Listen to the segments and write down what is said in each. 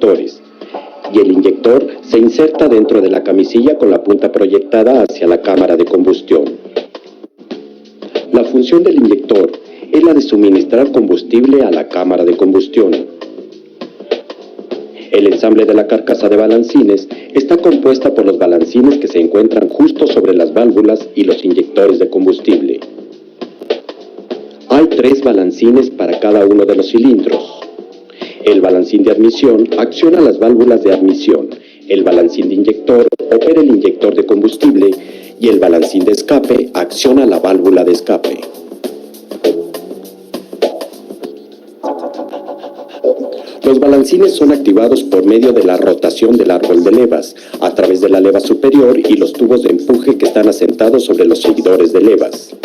inyectores, y el inyector se inserta dentro de la camisilla con la punta proyectada hacia la cámara de combustión. La función del inyector es la de suministrar combustible a la cámara de combustión. El ensamble de la carcasa de balancines está compuesta por los balancines que se encuentran justo sobre las válvulas y los inyectores de combustible. Hay 3 balancines para cada uno de los cilindros. El balancín de admisión acciona las válvulas de admisión, el balancín de inyector opera el inyector de combustible y el balancín de escape acciona la válvula de escape. Los balancines son activados por medio de la rotación del árbol de levas, a través de la leva superior y los tubos de empuje que están asentados sobre los seguidores de levas.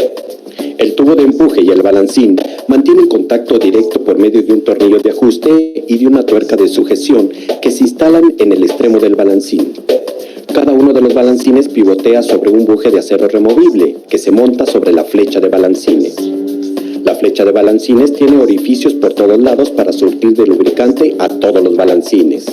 El tubo de empuje y el balancín mantienen contacto directo por medio de un tornillo de ajuste y de una tuerca de sujeción que se instalan en el extremo del balancín. Cada uno de los balancines pivotea sobre un buje de acero removible que se monta sobre la flecha de balancines. La flecha de balancines tiene orificios por todos lados para surtir de lubricante a todos los balancines.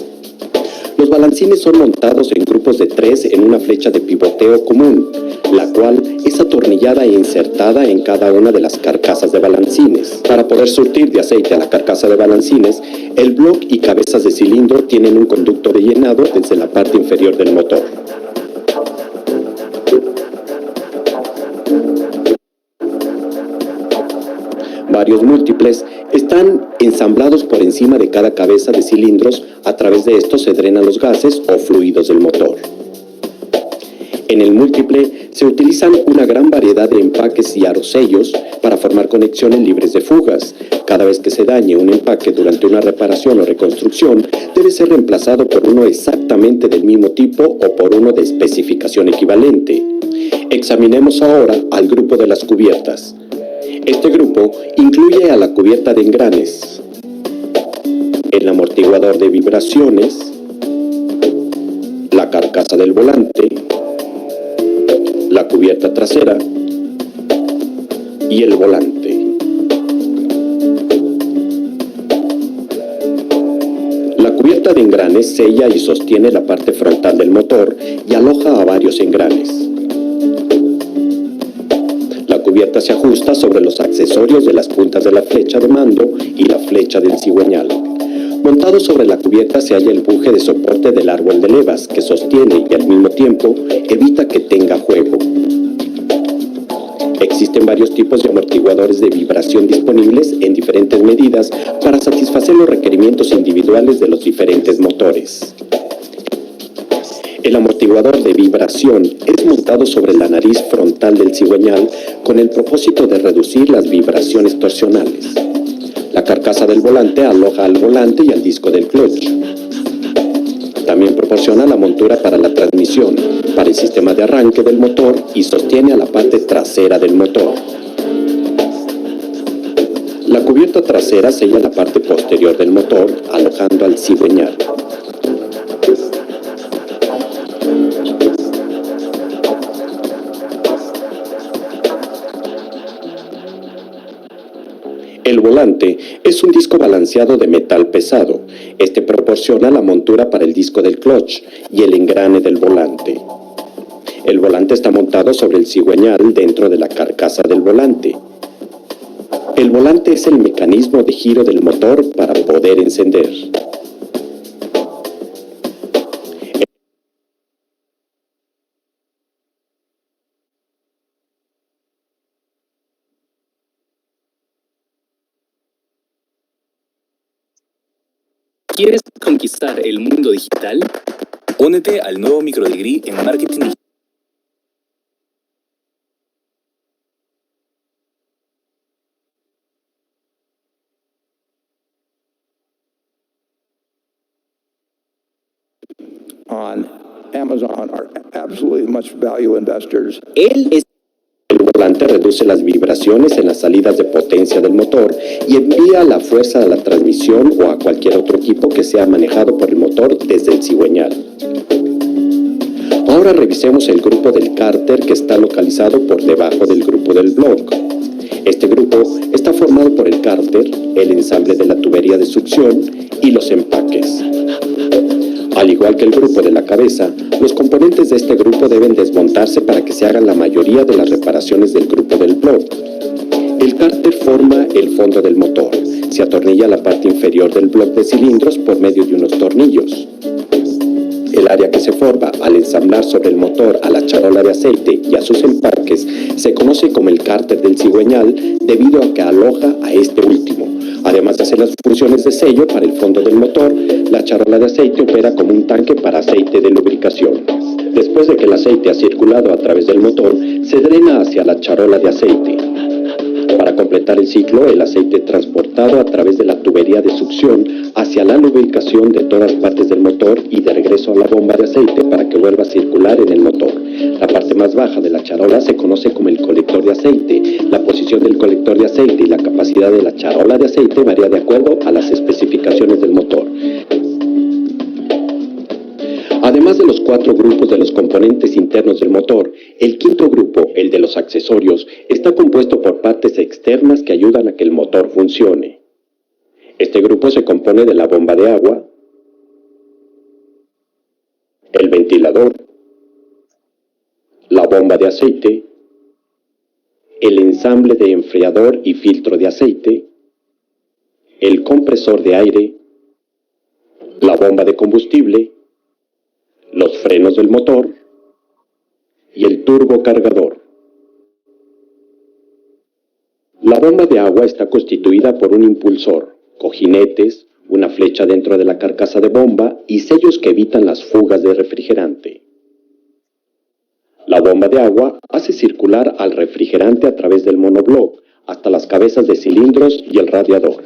Los balancines son montados en grupos de 3 en una flecha de pivoteo común, la cual es atornillada e insertada en cada una de las carcasas de balancines. Para poder surtir de aceite a la carcasa de balancines, el block y cabezas de cilindro tienen un conducto de llenado desde la parte inferior del motor. Varios múltiples están ensamblados por encima de cada cabeza de cilindros. A través de estos se drenan los gases o fluidos del motor. En el múltiple se utilizan una gran variedad de empaques y arosellos para formar conexiones libres de fugas. Cada vez que se dañe un empaque durante una reparación o reconstrucción, debe ser reemplazado por uno exactamente del mismo tipo o por uno de especificación equivalente. Examinemos ahora al grupo de las cubiertas. Este grupo incluye a la cubierta de engranes, el amortiguador de vibraciones, la carcasa del volante, la cubierta trasera y el volante. La cubierta de engranes sella y sostiene la parte frontal del motor y aloja a varios engranes. La cubierta se ajusta sobre los accesorios de las puntas de la flecha de mando y la flecha del cigüeñal. Montado sobre la cubierta se halla el buje de soporte del árbol de levas que sostiene y al mismo tiempo evita que tenga juego. Existen varios tipos de amortiguadores de vibración disponibles en diferentes medidas para satisfacer los requerimientos individuales de los diferentes motores. El amortiguador de vibración es montado sobre la nariz frontal del cigüeñal con el propósito de reducir las vibraciones torsionales. La carcasa del volante aloja al volante y al disco del clutch. También proporciona la montura para la transmisión, para el sistema de arranque del motor y sostiene a la parte trasera del motor. La cubierta trasera sella la parte posterior del motor, alojando al cigüeñal. El volante es un disco balanceado de metal pesado. Este proporciona la montura para el disco del clutch y el engrane del volante. El volante está montado sobre el cigüeñal dentro de la carcasa del volante. El volante es el mecanismo de giro del motor para poder encender. ¿Quieres conquistar el mundo digital? Únete al nuevo microdegree en Marketing Digital. On Amazon are absolutely much value investors. El volante reduce las vibraciones en las salidas de potencia del motor y envía la fuerza a la transmisión o a cualquier otro equipo que sea manejado por el motor desde el cigüeñal. Ahora revisemos el grupo del cárter que está localizado por debajo del grupo del block. Este grupo está formado por el cárter, el ensamble de la tubería de succión y los empaques. Al igual que el grupo de la cabeza, los componentes de este grupo deben desmontarse para que se hagan la mayoría de las reparaciones del grupo del block. El cárter forma el fondo del motor. Se atornilla la parte inferior del bloque de cilindros por medio de unos tornillos. El área que se forma al ensamblar sobre el motor a la charola de aceite y a sus empaques se conoce como el cárter del cigüeñal debido a que aloja a este último. Además de hacer las funciones de sello para el fondo del motor, la charola de aceite opera como un tanque para aceite de lubricación. Después de que el aceite ha circulado a través del motor, se drena hacia la charola de aceite. Para completar el ciclo, el aceite es transportado a través de la tubería de succión hacia la lubricación de todas partes del motor y de regreso a la bomba de aceite para que vuelva a circular en el motor. La parte más baja de la charola se conoce como el colector de aceite. La posición del colector de aceite y la capacidad de la charola de aceite varía de acuerdo a las especificaciones del motor. Además de los 4 grupos de los componentes internos del motor, el quinto grupo, el de los accesorios, está compuesto por partes externas que ayudan a que el motor funcione. Este grupo se compone de la bomba de agua, el ventilador, la bomba de aceite, el ensamble de enfriador y filtro de aceite, el compresor de aire, la bomba de combustible, los frenos del motor y el turbocargador. La bomba de agua está constituida por un impulsor, cojinetes, una flecha dentro de la carcasa de bomba y sellos que evitan las fugas de refrigerante. La bomba de agua hace circular al refrigerante a través del monobloc hasta las cabezas de cilindros y el radiador.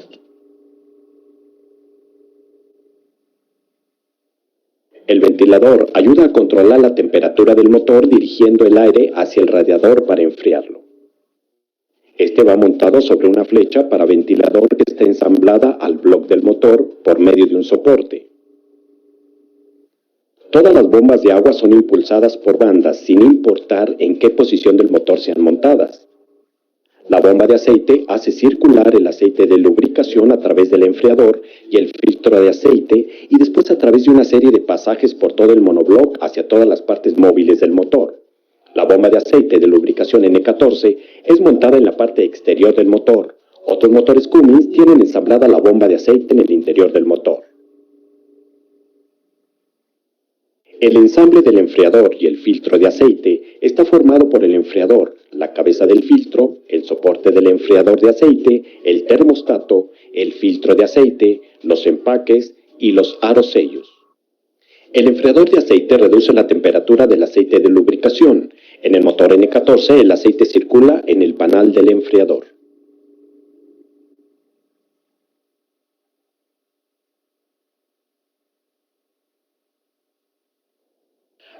El ventilador ayuda a controlar la temperatura del motor dirigiendo el aire hacia el radiador para enfriarlo. Este va montado sobre una flecha para ventilador que está ensamblada al bloque del motor por medio de un soporte. Todas las bombas de agua son impulsadas por bandas sin importar en qué posición del motor sean montadas. La bomba de aceite hace circular el aceite de lubricación a través del enfriador y el filtro de aceite y después a través de una serie de pasajes por todo el monobloc hacia todas las partes móviles del motor. La bomba de aceite de lubricación N14 es montada en la parte exterior del motor. Otros motores Cummins tienen ensamblada la bomba de aceite en el interior del motor. El ensamble del enfriador y el filtro de aceite está formado por el enfriador, la cabeza del filtro, el soporte del enfriador de aceite, el termostato, el filtro de aceite, los empaques y los aros sellos. El enfriador de aceite reduce la temperatura del aceite de lubricación. En el motor N14 el aceite circula en el panal del enfriador.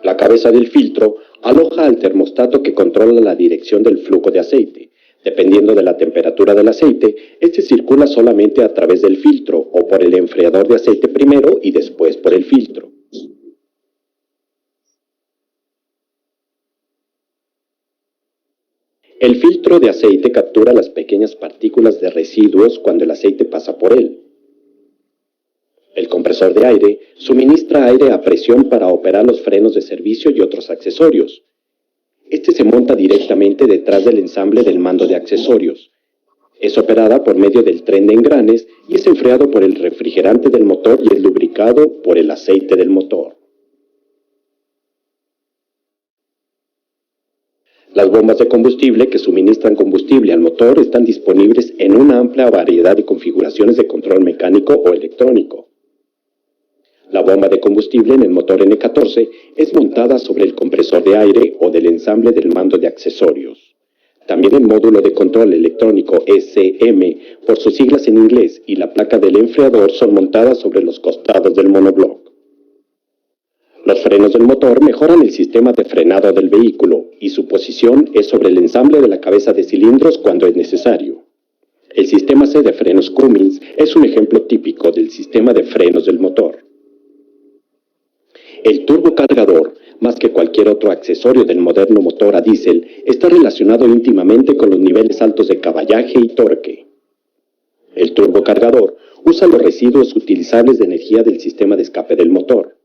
La cabeza del filtro aloja al termostato que controla la dirección del flujo de aceite. Dependiendo de la temperatura del aceite, este circula solamente a través del filtro o por el enfriador de aceite primero y después por el filtro. El filtro de aceite captura las pequeñas partículas de residuos cuando el aceite pasa por él. El compresor de aire suministra aire a presión para operar los frenos de servicio y otros accesorios. Este se monta directamente detrás del ensamble del mando de accesorios. Es operada por medio del tren de engranes y es enfriado por el refrigerante del motor y es lubricado por el aceite del motor. Las bombas de combustible que suministran combustible al motor están disponibles en una amplia variedad de configuraciones de control mecánico o electrónico. La bomba de combustible en el motor N14 es montada sobre el compresor de aire o del ensamble del mando de accesorios. También el módulo de control electrónico ECM, por sus siglas en inglés, y la placa del enfriador son montadas sobre los costados del monobloc. Los frenos del motor mejoran el sistema de frenado del vehículo y su posición es sobre el ensamble de la cabeza de cilindros cuando es necesario. El sistema C de frenos Cummins es un ejemplo típico del sistema de frenos del motor. El turbocargador, más que cualquier otro accesorio del moderno motor a diésel, está relacionado íntimamente con los niveles altos de caballaje y torque. El turbocargador usa los residuos utilizables de energía del sistema de escape del motor.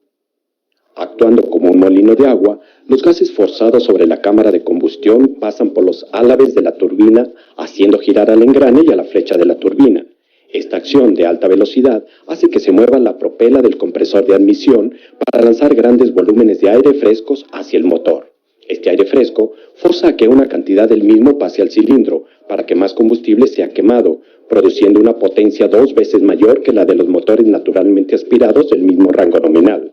Actuando como un molino de agua, los gases forzados sobre la cámara de combustión pasan por los álabes de la turbina, haciendo girar al engrane y a la flecha de la turbina. Esta acción de alta velocidad hace que se mueva la propela del compresor de admisión para lanzar grandes volúmenes de aire frescos hacia el motor. Este aire fresco forza a que una cantidad del mismo pase al cilindro para que más combustible sea quemado, produciendo una potencia 2 veces mayor que la de los motores naturalmente aspirados del mismo rango nominal.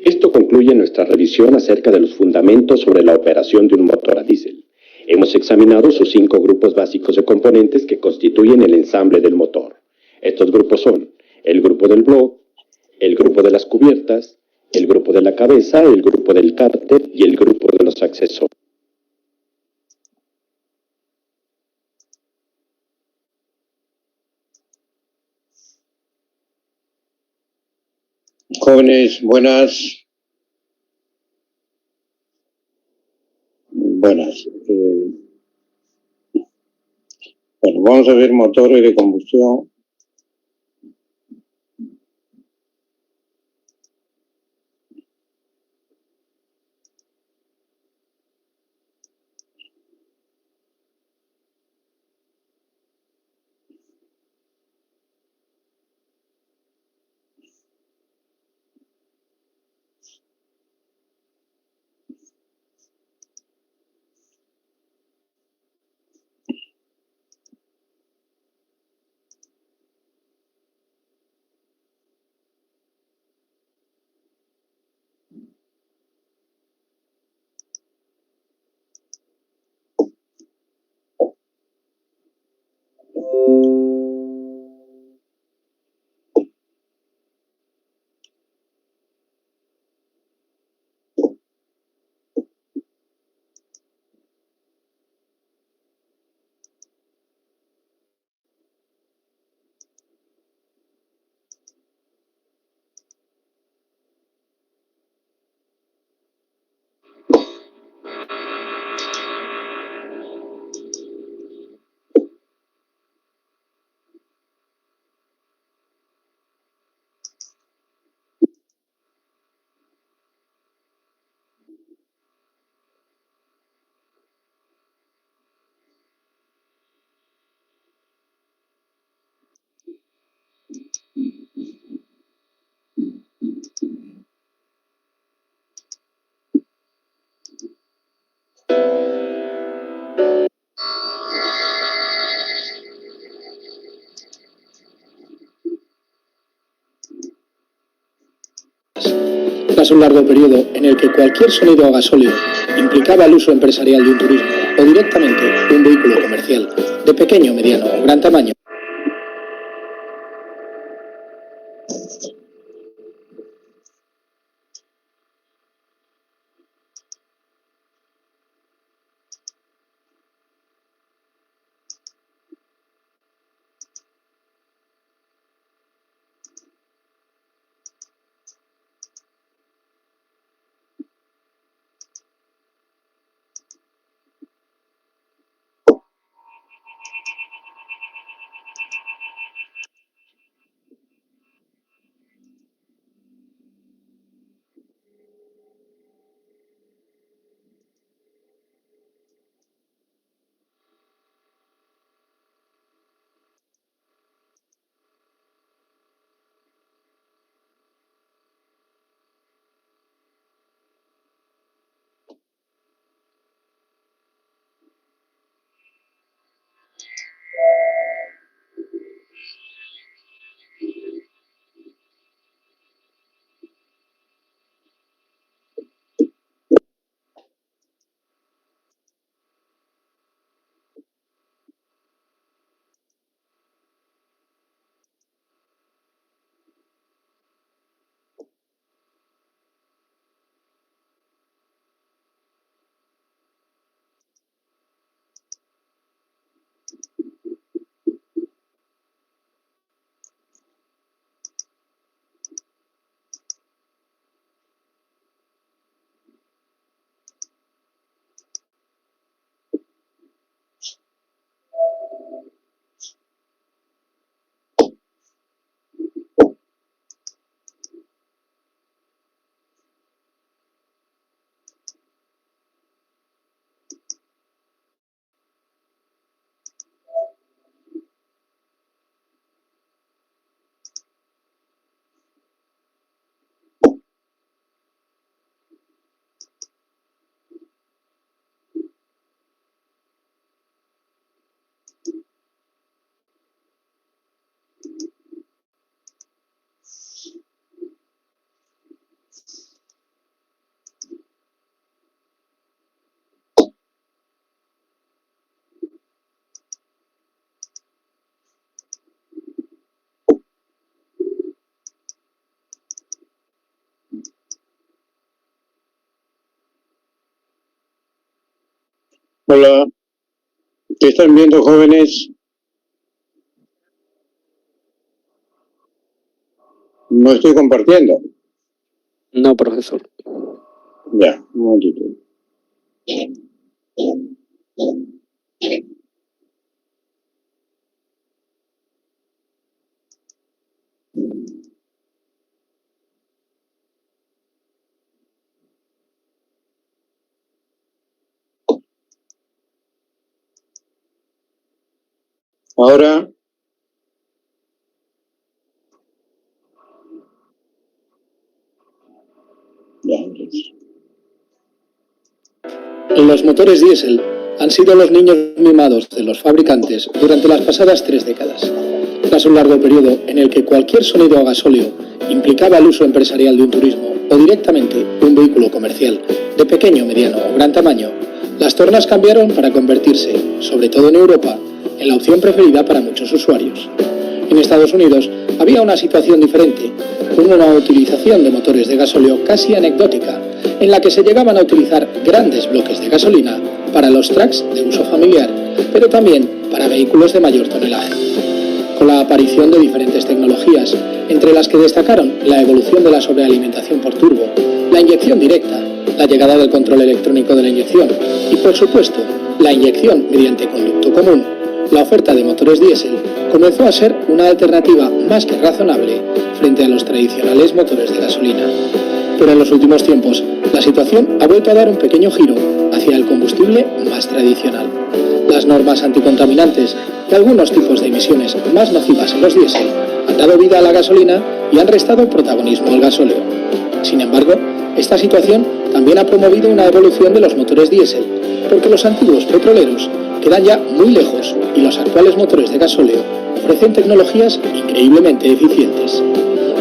Esto concluye nuestra revisión acerca de los fundamentos sobre la operación de un motor a diésel. Hemos examinado sus 5 grupos básicos de componentes que constituyen el ensamble del motor. Estos grupos son el grupo del bloque, el grupo de las cubiertas, el grupo de la cabeza, el grupo del cárter y el grupo de los accesorios. Jóvenes, buenas. Buenas. Bueno, vamos a ver motores de combustión. Tras un largo periodo en el que cualquier sonido a gasóleo implicaba el uso empresarial de un turismo o directamente de un vehículo comercial de pequeño, mediano o gran tamaño, Hola, ¿qué están viendo, jóvenes? No estoy compartiendo. No, profesor. Ya, un momentito. Ahora, ya, Los motores diésel han sido los niños mimados de los fabricantes durante las pasadas 3 décadas. Tras un largo periodo en el que cualquier sonido a gasóleo implicaba el uso empresarial de un turismo o directamente un vehículo comercial de pequeño, mediano o gran tamaño, las tornas cambiaron para convertirse, sobre todo en Europa, en la opción preferida para muchos usuarios. En Estados Unidos había una situación diferente, con una utilización de motores de gasóleo casi anecdótica, en la que se llegaban a utilizar grandes bloques de gasolina para los trucks de uso familiar, pero también para vehículos de mayor tonelaje. Con la aparición de diferentes tecnologías, entre las que destacaron la evolución de la sobrealimentación por turbo, la inyección directa, la llegada del control electrónico de la inyección y, por supuesto, la inyección mediante conducto común, la oferta de motores diésel comenzó a ser una alternativa más que razonable frente a los tradicionales motores de gasolina. Pero en los últimos tiempos, la situación ha vuelto a dar un pequeño giro hacia el combustible más tradicional. Las normas anticontaminantes y algunos tipos de emisiones más nocivas en los diésel han dado vida a la gasolina y han restado protagonismo al gasóleo. Sin embargo, esta situación también ha promovido una evolución de los motores diésel, porque los antiguos petroleros quedan ya muy lejos y los actuales motores de gasóleo ofrecen tecnologías increíblemente eficientes.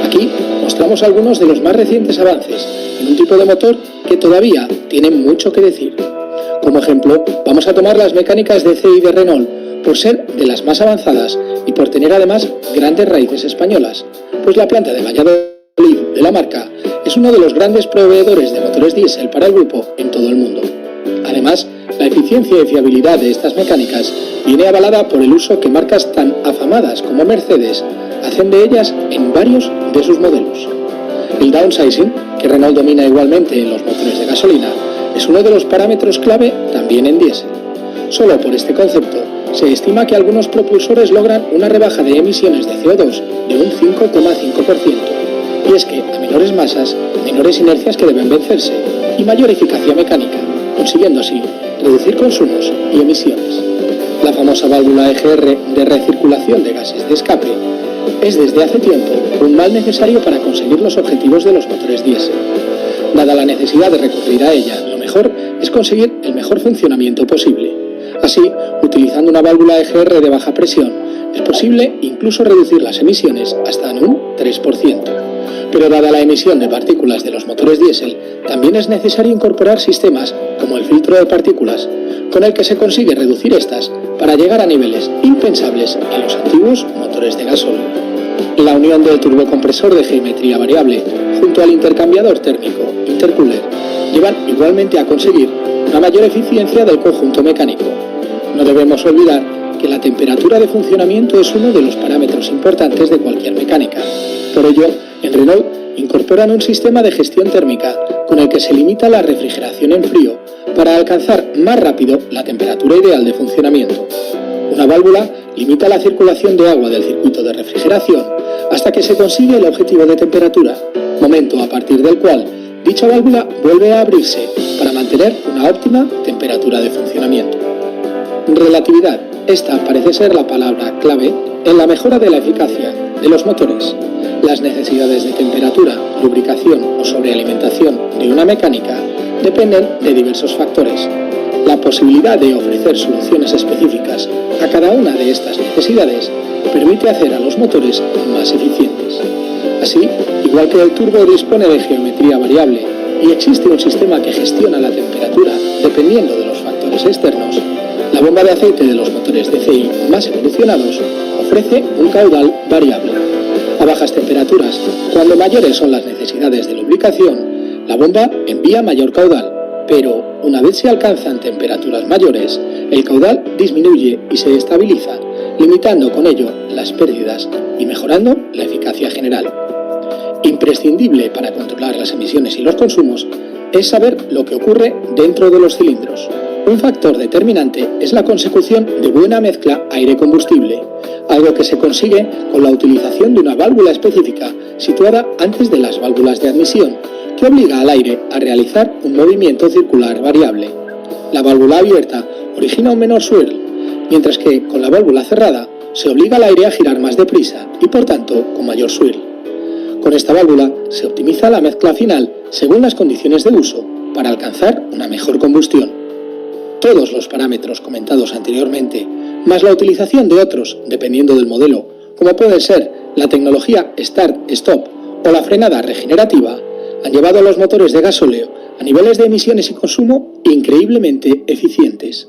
Aquí mostramos algunos de los más recientes avances en un tipo de motor que todavía tiene mucho que decir. Como ejemplo, vamos a tomar las mecánicas de CI de Renault por ser de las más avanzadas y por tener además grandes raíces españolas, pues la planta de Valladolid de la marca es uno de los grandes proveedores de motores diésel para el grupo en todo el mundo. Además, la eficiencia y fiabilidad de estas mecánicas viene avalada por el uso que marcas tan afamadas como Mercedes hacen de ellas en varios de sus modelos. El downsizing, que Renault domina igualmente en los motores de gasolina, es uno de los parámetros clave también en diésel. Solo por este concepto, se estima que algunos propulsores logran una rebaja de emisiones de CO2 de un 5,5%. Y es que a menores masas, menores inercias que deben vencerse y mayor eficacia mecánica, consiguiendo así reducir consumos y emisiones. La famosa válvula EGR de recirculación de gases de escape es desde hace tiempo un mal necesario para conseguir los objetivos de los motores diésel. Dada la necesidad de recurrir a ella, lo mejor es conseguir el mejor funcionamiento posible. Así, utilizando una válvula EGR de baja presión, es posible incluso reducir las emisiones hasta en un 3%. Pero dada la emisión de partículas de los motores diésel, también es necesario incorporar sistemas como el filtro de partículas, con el que se consigue reducir estas para llegar a niveles impensables en los antiguos motores de gasóleo. La unión del turbocompresor de geometría variable junto al intercambiador térmico intercooler llevan igualmente a conseguir una mayor eficiencia del conjunto mecánico. No debemos olvidar que la temperatura de funcionamiento es uno de los parámetros importantes de cualquier mecánica. Por ello, en Renault incorporan un sistema de gestión térmica con el que se limita la refrigeración en frío para alcanzar más rápido la temperatura ideal de funcionamiento. Una válvula limita la circulación de agua del circuito de refrigeración hasta que se consigue el objetivo de temperatura, momento a partir del cual dicha válvula vuelve a abrirse para mantener una óptima temperatura de funcionamiento. Relatividad. Esta parece ser la palabra clave en la mejora de la eficacia de los motores. Las necesidades de temperatura, lubricación o sobrealimentación de una mecánica dependen de diversos factores. La posibilidad de ofrecer soluciones específicas a cada una de estas necesidades permite hacer a los motores más eficientes. Así, igual que el turbo dispone de geometría variable y existe un sistema que gestiona la temperatura dependiendo de los factores externos, la bomba de aceite de los motores DCI más evolucionados ofrece un caudal variable. A bajas temperaturas, cuando mayores son las necesidades de lubricación, la bomba envía mayor caudal, Pero, una vez se alcanzan temperaturas mayores, el caudal disminuye y se estabiliza, limitando con ello las pérdidas y mejorando la eficacia general. Imprescindible para controlar las emisiones y los consumos es saber lo que ocurre dentro de los cilindros. Un factor determinante es la consecución de buena mezcla aire-combustible, algo que se consigue con la utilización de una válvula específica situada antes de las válvulas de admisión, que obliga al aire a realizar un movimiento circular variable. La válvula abierta origina un menor swirl, mientras que con la válvula cerrada se obliga al aire a girar más deprisa y por tanto con mayor swirl. Con esta válvula se optimiza la mezcla final según las condiciones de uso para alcanzar una mejor combustión. Todos los parámetros comentados anteriormente, más la utilización de otros dependiendo del modelo, como pueden ser la tecnología Start-Stop o la frenada regenerativa, han llevado a los motores de gasóleo a niveles de emisiones y consumo increíblemente eficientes.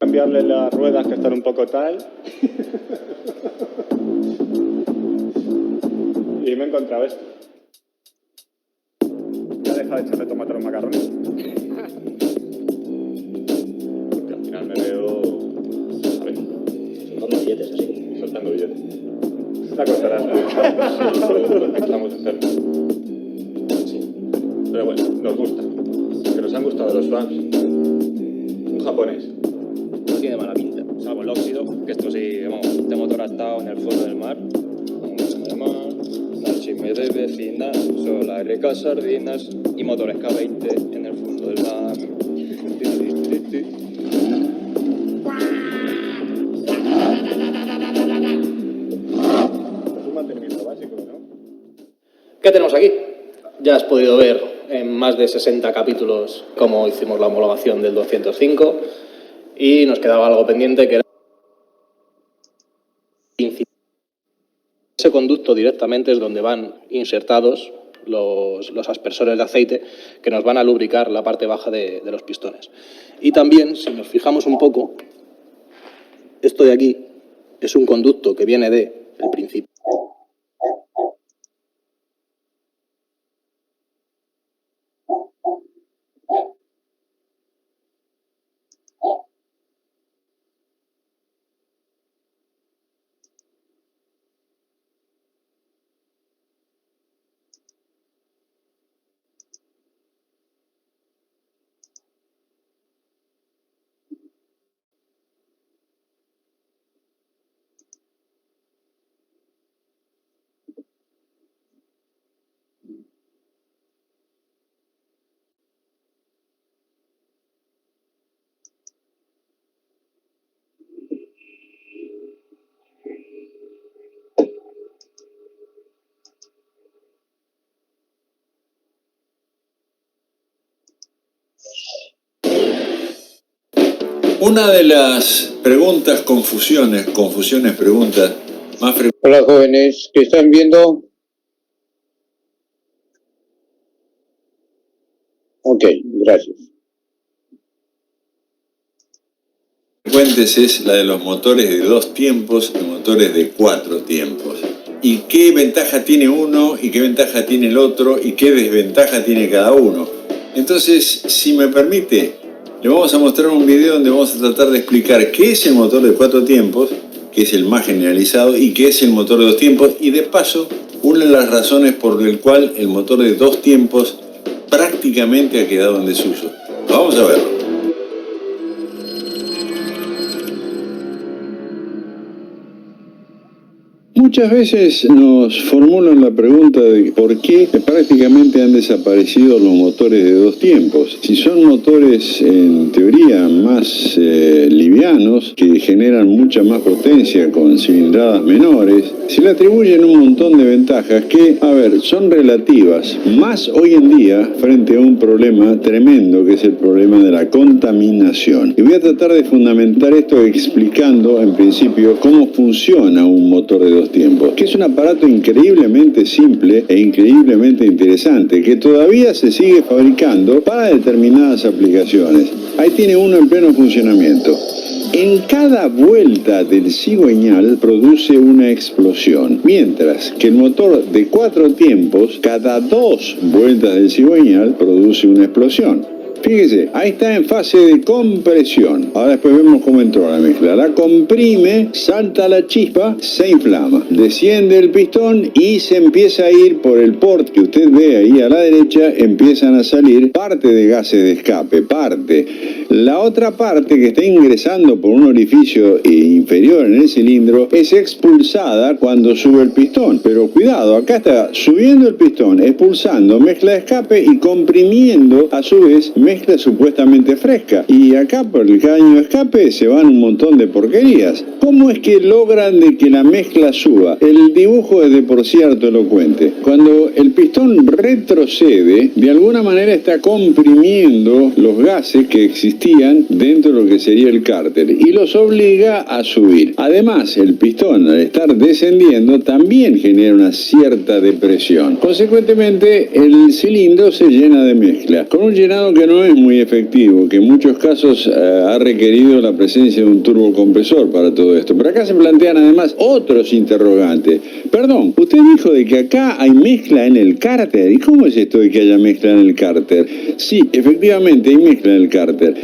Cambiarle las ruedas que están un poco tal. Y me he encontrado esto. Ya deja de echarle tomate a los macarrones. Porque al final me veo... A ver. Soltando billetes así. Soltando billetes. Esta costará. Estamos enfermos. Sí. Pero bueno, nos gusta. Que nos han gustado los fans. Un japonés. No tiene mala pinta, salvo el óxido, que esto sí, vamos, este motor ha estado en el fondo del mar. Chisme de vecinas, sola RK sardinas y motores K20 en el fondo del mar. Es un mantenimiento básico, ¿no? ¿Qué tenemos aquí? Ya has podido ver en más de 60 capítulos cómo hicimos la homologación del 205. Y nos quedaba algo pendiente, que era ese conducto directamente es donde van insertados los aspersores de aceite que nos van a lubricar la parte baja de los pistones. Y también, si nos fijamos un poco, esto de aquí es un conducto que viene del principio. Una de las preguntas, confusiones, preguntas más frecuentes. Hola jóvenes, ¿qué están viendo? Ok, gracias. Es la de los motores de 2 tiempos y motores de 4 tiempos. ¿Y qué ventaja tiene uno y qué ventaja tiene el otro y qué desventaja tiene cada uno? Entonces, si me permite, le vamos a mostrar un video donde vamos a tratar de explicar qué es el motor de 4 tiempos, que es el más generalizado, y qué es el motor de 2 tiempos, y de paso, una de las razones por la cual el motor de 2 tiempos prácticamente ha quedado en desuso. Vamos a verlo. Muchas veces nos formulan la pregunta de por qué prácticamente han desaparecido los motores de 2 tiempos. Si son motores en teoría más livianos, que generan mucha más potencia con cilindradas menores, se le atribuyen un montón de ventajas que, a ver, son relativas, más hoy en día frente a un problema tremendo que es el problema de la contaminación. Y voy a tratar de fundamentar esto explicando en principio cómo funciona un motor de 2 tiempos, que es un aparato increíblemente simple e increíblemente interesante, que todavía se sigue fabricando para determinadas aplicaciones. Ahí tiene uno en pleno funcionamiento. En cada vuelta del cigüeñal produce una explosión, mientras que el motor de 4 tiempos, cada 2 vueltas del cigüeñal produce una explosión. Fíjese, ahí está en fase de compresión. Ahora después vemos cómo entró la mezcla. La comprime, salta la chispa, se inflama. Desciende el pistón y se empieza a ir por el port que usted ve ahí a la derecha, empiezan a salir parte de gases de escape, parte. La otra parte que está ingresando por un orificio inferior en el cilindro es expulsada cuando sube el pistón. Pero cuidado, acá está subiendo el pistón, expulsando mezcla de escape y comprimiendo a su vez mezcla supuestamente fresca. Y acá por el caño de escape se van un montón de porquerías. ¿Cómo es que logran de que la mezcla suba? El dibujo es de por sí elocuente. Cuando el pistón retrocede, de alguna manera está comprimiendo los gases que existían dentro de lo que sería el cárter y los obliga a subir. Además, el pistón al estar descendiendo también genera una cierta depresión. Consecuentemente, el cilindro se llena de mezcla, con un llenado que no es muy efectivo, que en muchos casos ha requerido la presencia de un turbocompresor para todo esto. Pero acá se plantean además otros interrogantes. Perdón, usted dijo de que acá hay mezcla en el cárter. ¿Y cómo es esto de que haya mezcla en el cárter? Sí, efectivamente hay mezcla en el cárter.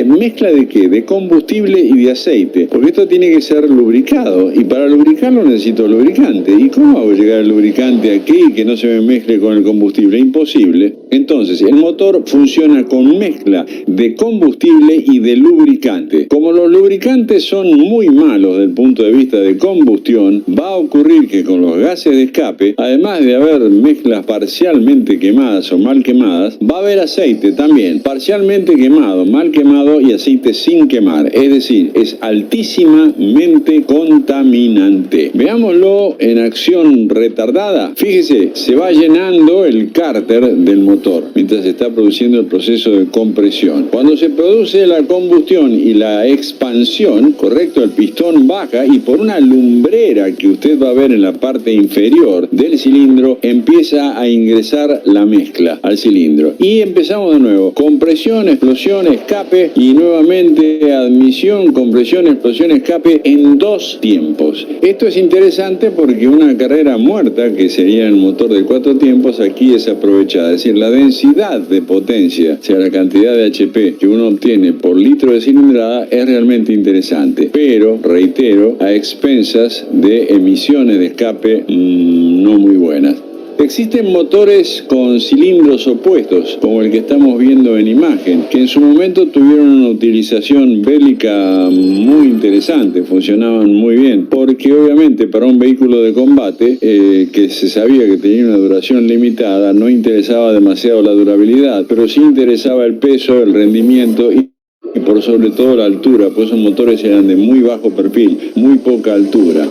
¿Mezcla de qué? De combustible y de aceite. Porque esto tiene que ser lubricado. Y para lubricarlo necesito lubricante. ¿Y cómo hago llegar el lubricante aquí y que no se me mezcle con el combustible? Imposible. Entonces, el motor funciona con mezcla de combustible y de lubricante. Como los lubricantes son muy malos desde el punto de vista de combustión, va a ocurrir que con los gases de escape, además de haber mezclas parcialmente quemadas o mal quemadas, va a haber aceite también parcialmente quemado, mal quemado y aceite sin quemar. Es decir, es altísimamente contaminante. Veámoslo en acción retardada. Fíjese, se va llenando el cárter del motor mientras se está produciendo el proceso de compresión. Cuando se produce la combustión y la expansión, correcto, el pistón baja y por una lumbrera que usted va a ver en la parte inferior del cilindro empieza a ingresar la mezcla al cilindro. Y empezamos de nuevo. Compresión, explosión, escape y nuevamente admisión, compresión, explosión, escape en 2 tiempos. Esto es interesante porque una carrera muerta, que sería el motor de 4 tiempos, aquí es aprovechada. Es decir, la densidad de potencia, o sea, la cantidad de HP que uno obtiene por litro de cilindrada es realmente interesante, pero, reitero, a expensas de emisiones de escape no muy buenas. Existen motores con cilindros opuestos, como el que estamos viendo en imagen, que en su momento tuvieron una utilización bélica muy interesante, funcionaban muy bien, porque obviamente para un vehículo de combate, que se sabía que tenía una duración limitada, no interesaba demasiado la durabilidad, pero sí interesaba el peso, el rendimiento y por sobre todo la altura, pues esos motores eran de muy bajo perfil, muy poca altura.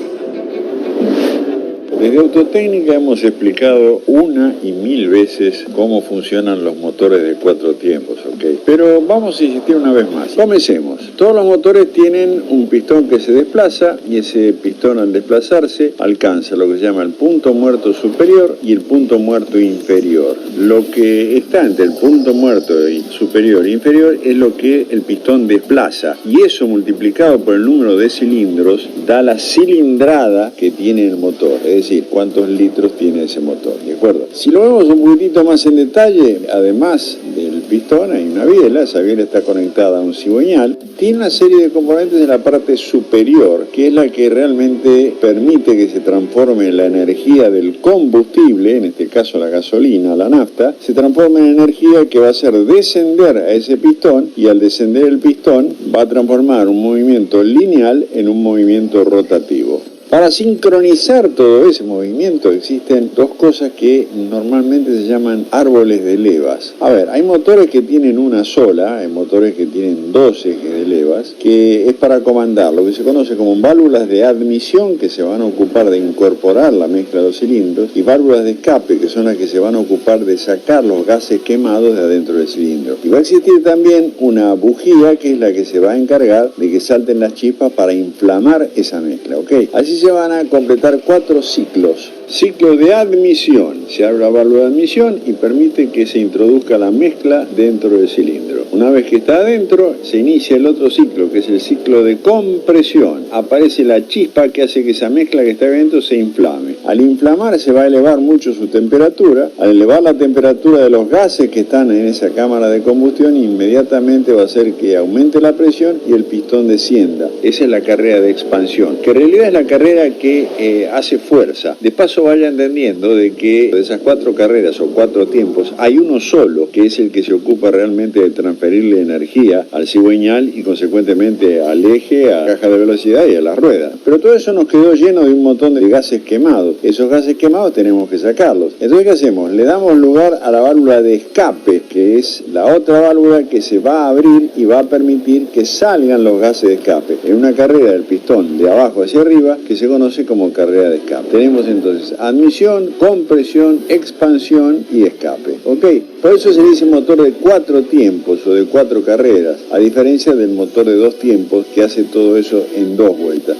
Desde Autotécnica hemos explicado 1 y 1000 veces cómo funcionan los motores de 4 tiempos, ¿ok? Pero vamos a insistir una vez más. Comencemos. Todos los motores tienen un pistón que se desplaza y ese pistón al desplazarse alcanza lo que se llama el punto muerto superior y el punto muerto inferior. Lo que está entre el punto muerto superior e inferior es lo que el pistón desplaza y eso multiplicado por el número de cilindros da la cilindrada que tiene el motor, es decir, cuántos litros tiene ese motor, ¿de acuerdo? Si lo vemos un poquitito más en detalle, además del pistón hay una biela, esa biela está conectada a un cigüeñal, tiene una serie de componentes en la parte superior, que es la que realmente permite que se transforme la energía del combustible, en este caso la gasolina, la nafta, se transforme en energía que va a hacer descender a ese pistón y al descender el pistón va a transformar un movimiento lineal en un movimiento rotativo. Para sincronizar todo ese movimiento existen dos cosas que normalmente se llaman árboles de levas. A ver, hay motores que tienen una sola, hay motores que tienen 2 ejes de levas, que es para comandar lo que se conoce como válvulas de admisión, que se van a ocupar de incorporar la mezcla de los cilindros, y válvulas de escape, que son las que se van a ocupar de sacar los gases quemados de adentro del cilindro. Y va a existir también una bujía, que es la que se va a encargar de que salten las chispas para inflamar esa mezcla, ¿ok? Así se van a completar 4 ciclos. Ciclo de admisión. Se abre la válvula de admisión y permite que se introduzca la mezcla dentro del cilindro. Una vez que está adentro, se inicia el otro ciclo, que es el ciclo de compresión. Aparece la chispa que hace que esa mezcla que está adentro se inflame. Al inflamar se va a elevar mucho su temperatura. Al elevar la temperatura de los gases que están en esa cámara de combustión, inmediatamente va a hacer que aumente la presión y el pistón descienda. Esa es la carrera de expansión, que en realidad es la carrera que hace fuerza. De paso vaya entendiendo de que de esas 4 carreras o 4 tiempos hay uno solo que es el que se ocupa realmente de transferirle energía al cigüeñal y consecuentemente al eje, a la caja de velocidad y a la rueda. Pero todo eso nos quedó lleno de un montón de gases quemados. Esos gases quemados tenemos que sacarlos. Entonces, ¿qué hacemos? Le damos lugar a la válvula de escape, que es la otra válvula que se va a abrir y va a permitir que salgan los gases de escape en una carrera del pistón de abajo hacia arriba que se conoce como carrera de escape. Tenemos entonces admisión, compresión, expansión y escape. ¿Ok? Por eso se dice motor de 4 tiempos o de 4 carreras, a diferencia del motor de 2 tiempos que hace todo eso en 2 vueltas.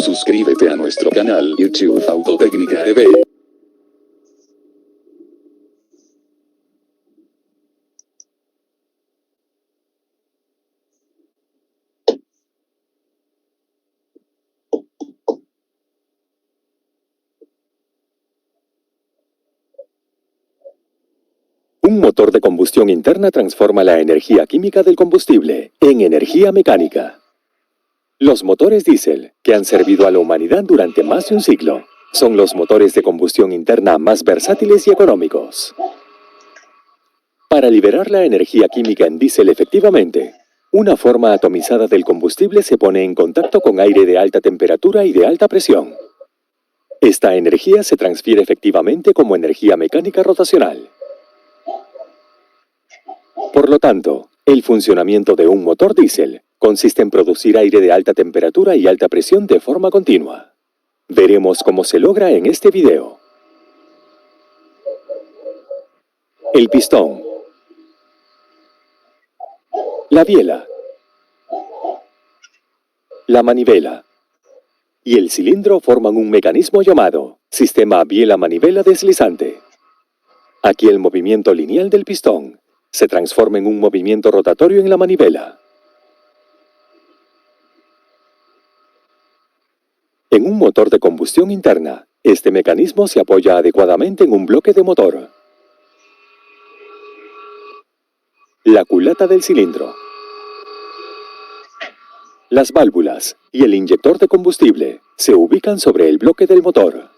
Suscríbete a nuestro canal YouTube Autotécnica TV. Un motor de combustión interna transforma la energía química del combustible en energía mecánica. Los motores diésel, que han servido a la humanidad durante más de un siglo, son los motores de combustión interna más versátiles y económicos. Para liberar la energía química en diésel efectivamente, una forma atomizada del combustible se pone en contacto con aire de alta temperatura y de alta presión. Esta energía se transfiere efectivamente como energía mecánica rotacional. Por lo tanto, el funcionamiento de un motor diésel consiste en producir aire de alta temperatura y alta presión de forma continua. Veremos cómo se logra en este video. El pistón, la biela, la manivela y el cilindro forman un mecanismo llamado sistema biela-manivela deslizante. Aquí el movimiento lineal del pistón se transforma en un movimiento rotatorio en la manivela. En un motor de combustión interna, este mecanismo se apoya adecuadamente en un bloque de motor. La culata del cilindro, las válvulas y el inyector de combustible se ubican sobre el bloque del motor.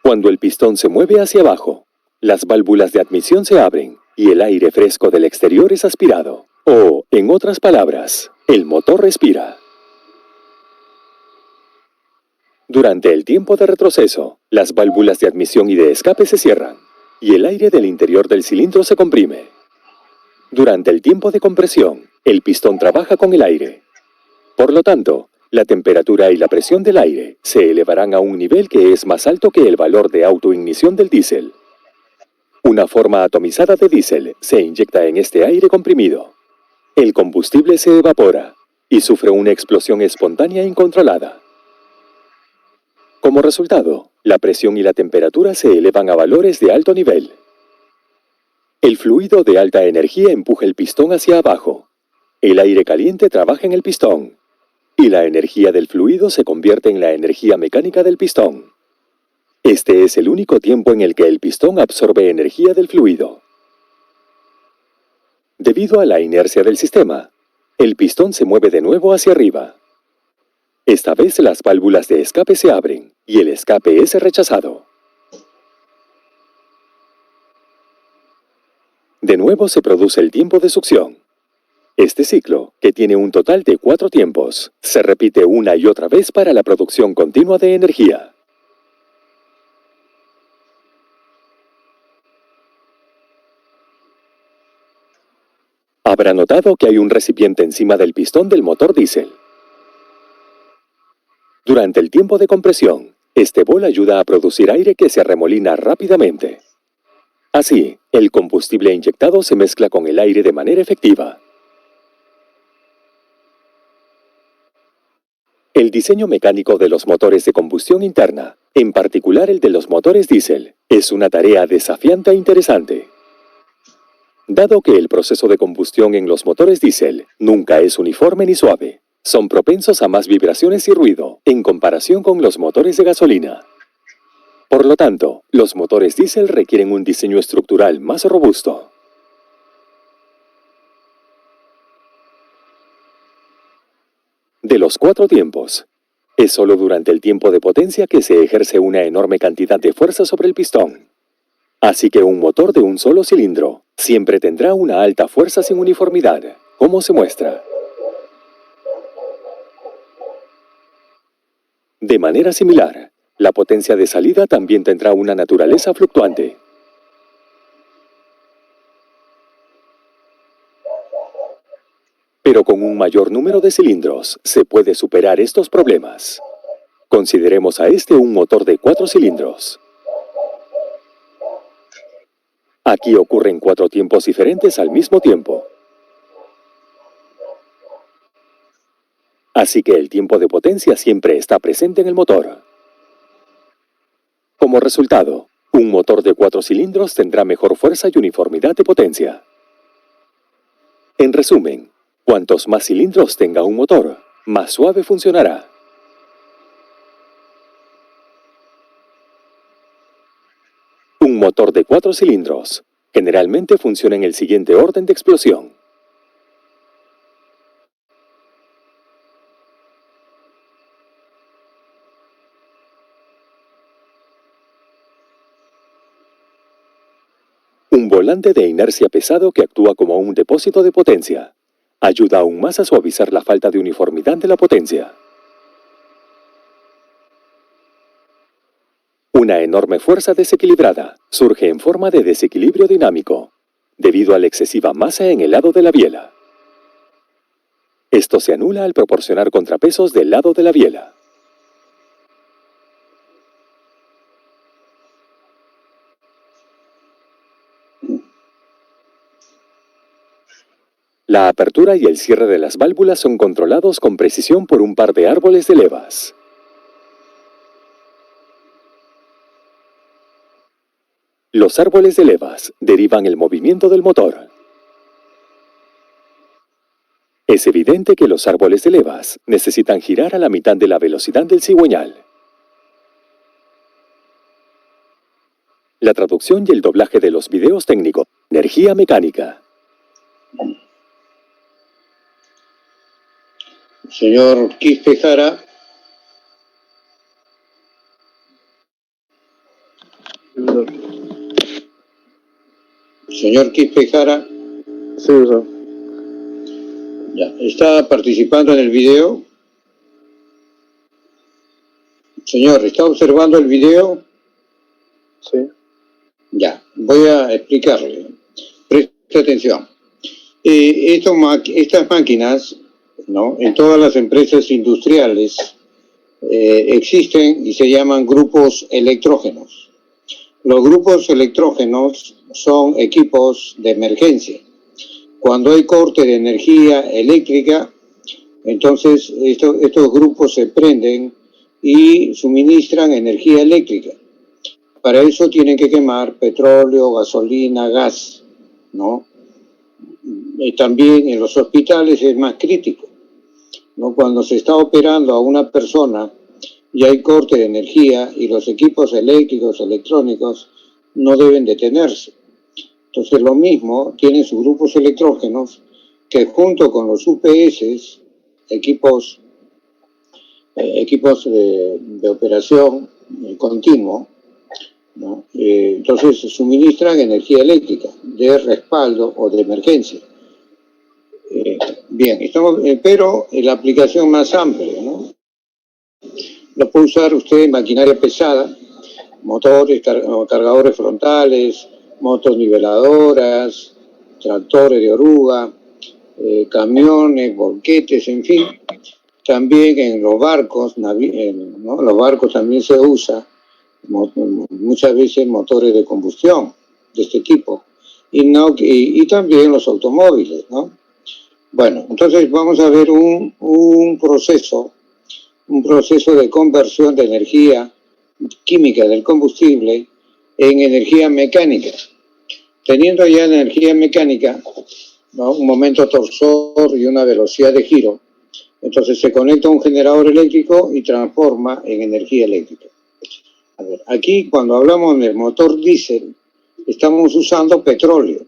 Cuando el pistón se mueve hacia abajo, las válvulas de admisión se abren y el aire fresco del exterior es aspirado. O, en otras palabras, el motor respira. Durante el tiempo de retroceso, las válvulas de admisión y de escape se cierran y el aire del interior del cilindro se comprime. Durante el tiempo de compresión, el pistón trabaja con el aire. Por lo tanto, la temperatura y la presión del aire se elevarán a un nivel que es más alto que el valor de autoignición del diésel. Una forma atomizada de diésel se inyecta en este aire comprimido. El combustible se evapora y sufre una explosión espontánea incontrolada. Como resultado, la presión y la temperatura se elevan a valores de alto nivel. El fluido de alta energía empuja el pistón hacia abajo. El aire caliente trabaja en el pistón y la energía del fluido se convierte en la energía mecánica del pistón. Este es el único tiempo en el que el pistón absorbe energía del fluido. Debido a la inercia del sistema, el pistón se mueve de nuevo hacia arriba. Esta vez las válvulas de escape se abren y el escape es rechazado. De nuevo se produce el tiempo de succión. Este ciclo, que tiene un total de 4 tiempos, se repite una y otra vez para la producción continua de energía. Habrá notado que hay un recipiente encima del pistón del motor diésel. Durante el tiempo de compresión, este bol ayuda a producir aire que se arremolina rápidamente. Así, el combustible inyectado se mezcla con el aire de manera efectiva. El diseño mecánico de los motores de combustión interna, en particular el de los motores diésel, es una tarea desafiante e interesante. Dado que el proceso de combustión en los motores diésel nunca es uniforme ni suave, son propensos a más vibraciones y ruido en comparación con los motores de gasolina. Por lo tanto, los motores diésel requieren un diseño estructural más robusto. De los 4 tiempos, es solo durante el tiempo de potencia que se ejerce una enorme cantidad de fuerza sobre el pistón. Así que un motor de un solo cilindro siempre tendrá una alta fuerza sin uniformidad, como se muestra. De manera similar, la potencia de salida también tendrá una naturaleza fluctuante. Pero con un mayor número de cilindros se puede superar estos problemas. Consideremos a este un motor de 4 cilindros. Aquí ocurren 4 tiempos diferentes al mismo tiempo. Así que el tiempo de potencia siempre está presente en el motor. Como resultado, un motor de 4 cilindros tendrá mejor fuerza y uniformidad de potencia. En resumen, cuantos más cilindros tenga un motor, más suave funcionará. Un motor de 4 cilindros generalmente funciona en el siguiente orden de explosión. Un volante de inercia pesado que actúa como un depósito de potencia. Ayuda aún más a suavizar la falta de uniformidad de la potencia. Una enorme fuerza desequilibrada surge en forma de desequilibrio dinámico, debido a la excesiva masa en el lado de la biela. Esto se anula al proporcionar contrapesos del lado de la biela. La apertura y el cierre de las válvulas son controlados con precisión por un par de árboles de levas. Los árboles de levas derivan el movimiento del motor. Es evidente que los árboles de levas necesitan girar a la mitad de la velocidad del cigüeñal. La traducción y el doblaje de los videos técnicos. Energía mecánica. Señor Quispe Jara. Señor Quispe Jara. Sí, profesor. Ya. ¿Está participando en el video? Señor, ¿está observando el video? Sí. Ya, voy a explicarle. Preste atención. Estas máquinas, ¿no?, en todas las empresas industriales existen y se llaman grupos electrógenos. Los grupos electrógenos son equipos de emergencia. Cuando hay corte de energía eléctrica, entonces estos grupos se prenden y suministran energía eléctrica. Para eso tienen que quemar petróleo, gasolina, gas, ¿no? También en los hospitales es más crítico, ¿no? Cuando se está operando a una persona y hay corte de energía y los equipos eléctricos, electrónicos, no deben detenerse. Entonces lo mismo tienen sus grupos electrógenos que junto con los UPS, equipos de operación continuo, ¿no? Entonces suministran energía eléctrica de respaldo o de emergencia. Bien, pero la aplicación más amplia, ¿no? Lo puede usar usted en maquinaria pesada, motores, cargadores frontales, motos niveladoras, tractores de oruga, camiones, volquetes, en fin. También en los barcos, ¿no? Los barcos también se usa muchas veces motores de combustión de este tipo. Y también los automóviles, ¿no? Bueno, entonces vamos a ver un proceso de conversión de energía química del combustible en energía mecánica. Teniendo ya energía mecánica, ¿no? Un momento torsor y una velocidad de giro, entonces se conecta a un generador eléctrico y transforma en energía eléctrica. A ver, aquí cuando hablamos del motor diésel, estamos usando petróleo.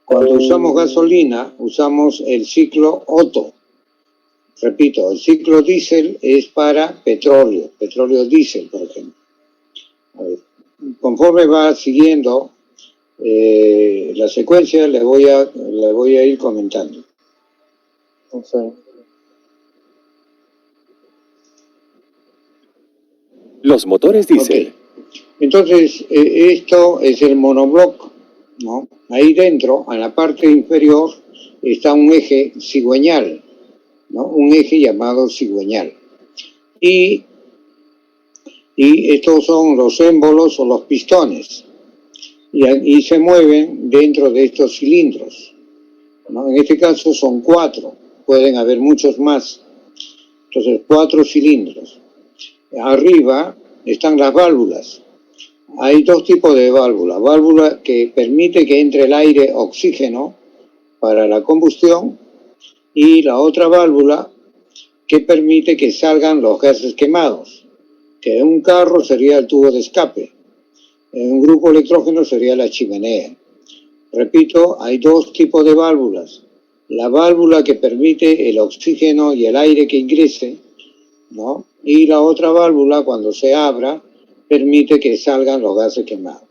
Cuando usamos gasolina, usamos el ciclo Otto. Repito, el ciclo diésel es para petróleo diésel, por ejemplo. A ver, conforme va siguiendo la secuencia, le voy a ir comentando. Los motores diésel. Okay. Entonces, esto es el monobloc, ¿no? Ahí dentro, en la parte inferior, está un eje cigüeñal, ¿no? Un eje llamado cigüeñal. Y estos son los émbolos o los pistones. Y se mueven dentro de estos cilindros, ¿no? En este caso son 4, pueden haber muchos más. Entonces, 4 cilindros. Arriba están las válvulas. Hay 2 tipos de válvulas. Válvula que permite que entre el aire oxígeno para la combustión y la otra válvula que permite que salgan los gases quemados, que en un carro sería el tubo de escape, en un grupo electrógeno sería la chimenea. Repito, hay 2 tipos de válvulas. La válvula que permite el oxígeno y el aire que ingrese, ¿no? Y la otra válvula, cuando se abra, permite que salgan los gases quemados.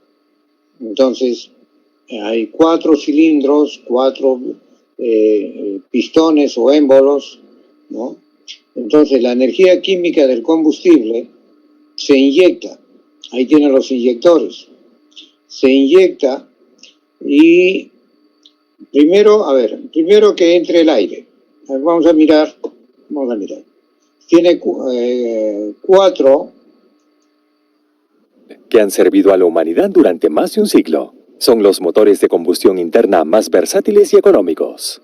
Entonces, hay 4 cilindros, 4 pistones o émbolos, ¿no? Entonces, la energía química del combustible se inyecta. Ahí tienen los inyectores. Se inyecta y primero que entre el aire. Vamos a mirar. Tiene 4 que han servido a la humanidad durante más de un siglo. Son los motores de combustión interna más versátiles y económicos.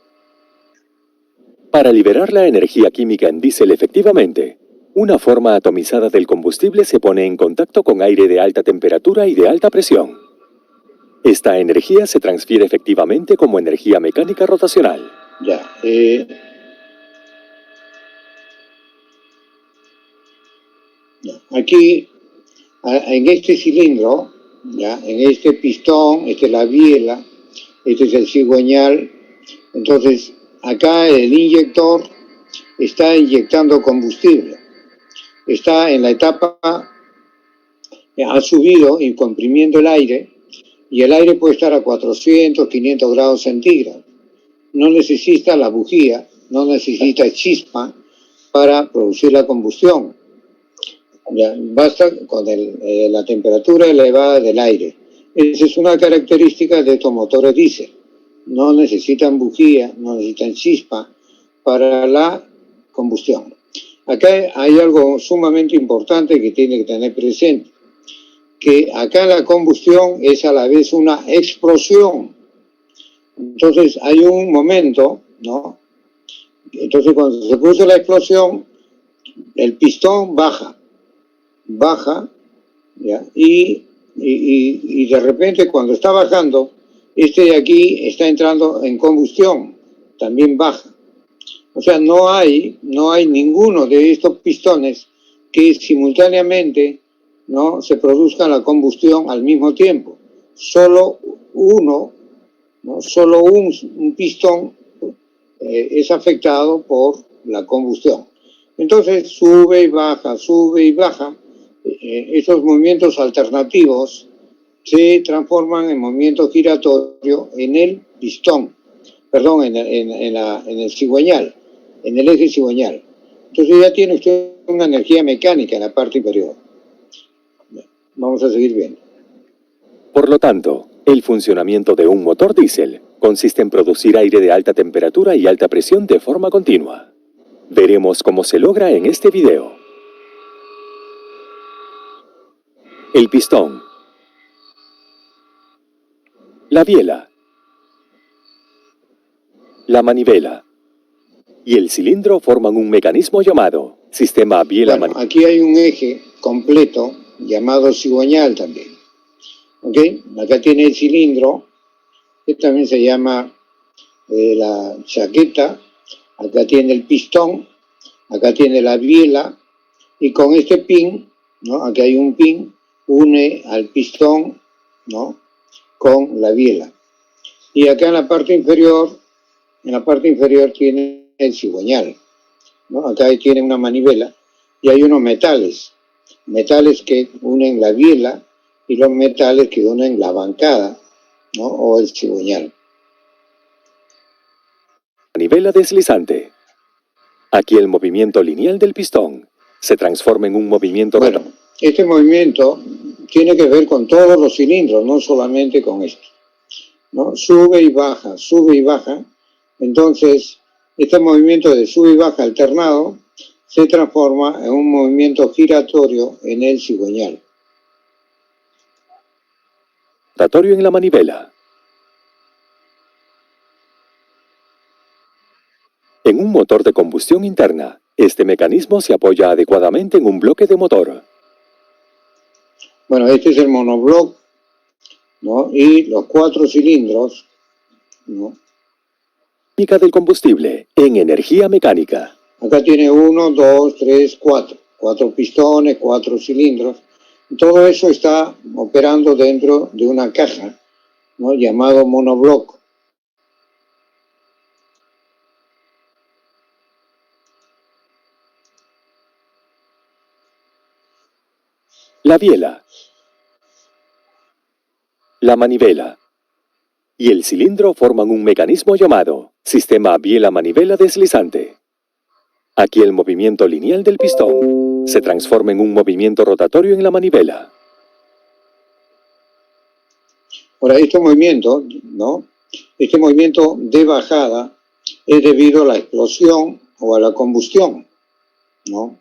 Para liberar la energía química en diésel efectivamente, una forma atomizada del combustible se pone en contacto con aire de alta temperatura y de alta presión. Esta energía se transfiere efectivamente como energía mecánica rotacional. Ya, aquí, en este cilindro, ¿ya? En este pistón, esta es la biela, este es el cigüeñal. Entonces, acá el inyector está inyectando combustible. Está en la etapa, ha subido y comprimiendo el aire, y el aire puede estar a 400, 500 grados centígrados. No necesita la bujía, no necesita chispa para producir la combustión. Ya, basta con la temperatura elevada del aire. Esa es una característica de estos motores diésel. No necesitan bujía, no necesitan chispa para la combustión. Acá hay algo sumamente importante que tiene que tener presente, que acá la combustión es a la vez una explosión. Entonces hay un momento, ¿no? Entonces cuando se produce la explosión, el pistón baja, ¿ya? Y de repente cuando está bajando, este de aquí está entrando en combustión, también baja. O sea, no hay ninguno de estos pistones que simultáneamente, ¿no?, se produzca la combustión al mismo tiempo. Solo uno, ¿no?, solo un pistón es afectado por la combustión. Entonces sube y baja, esos movimientos alternativos se transforman en movimiento giratorio en el pistón. perdón, en el cigüeñal, en el eje cigüeñal. Entonces ya tiene usted una energía mecánica en la parte inferior. Vamos a seguir viendo. Por lo tanto, el funcionamiento de un motor diésel consiste en producir aire de alta temperatura y alta presión de forma continua. Veremos cómo se logra en este video. El pistón, la biela, la manivela y el cilindro forman un mecanismo llamado sistema biela-manivela. Aquí hay un eje completo llamado cigüeñal también. ¿Ok? Acá tiene el cilindro, que también se llama la chaqueta. Acá tiene el pistón, acá tiene la biela, y con este pin, ¿no? Aquí hay un pin, une al pistón, ¿no? Con la biela. Y acá en la parte inferior tiene el cigüeñal, ¿no? Acá tiene una manivela y hay unos metales que unen la biela y los metales que unen la bancada, ¿no? O el cigüeñal. Manivela deslizante. Aquí el movimiento lineal del pistón se transforma en un movimiento rotatorio. Este movimiento tiene que ver con todos los cilindros, no solamente con esto, ¿no? Sube y baja, sube y baja. Entonces, este movimiento de sube y baja alternado se transforma en un movimiento giratorio en el cigüeñal. Rotatorio en la manivela. En un motor de combustión interna, este mecanismo se apoya adecuadamente en un bloque de motor. Bueno, este es el monobloc, ¿no? Y los 4 cilindros, ¿no? Mecánica del combustible en energía mecánica. Acá tiene 1, 2, 3, 4. 4 pistones, 4 cilindros. Todo eso está operando dentro de una caja, ¿no? Llamado monobloc. La biela, la manivela y el cilindro forman un mecanismo llamado sistema biela-manivela deslizante. Aquí el movimiento lineal del pistón se transforma en un movimiento rotatorio en la manivela. Ahora, este movimiento, ¿no? Este movimiento de bajada es debido a la explosión o a la combustión, ¿no?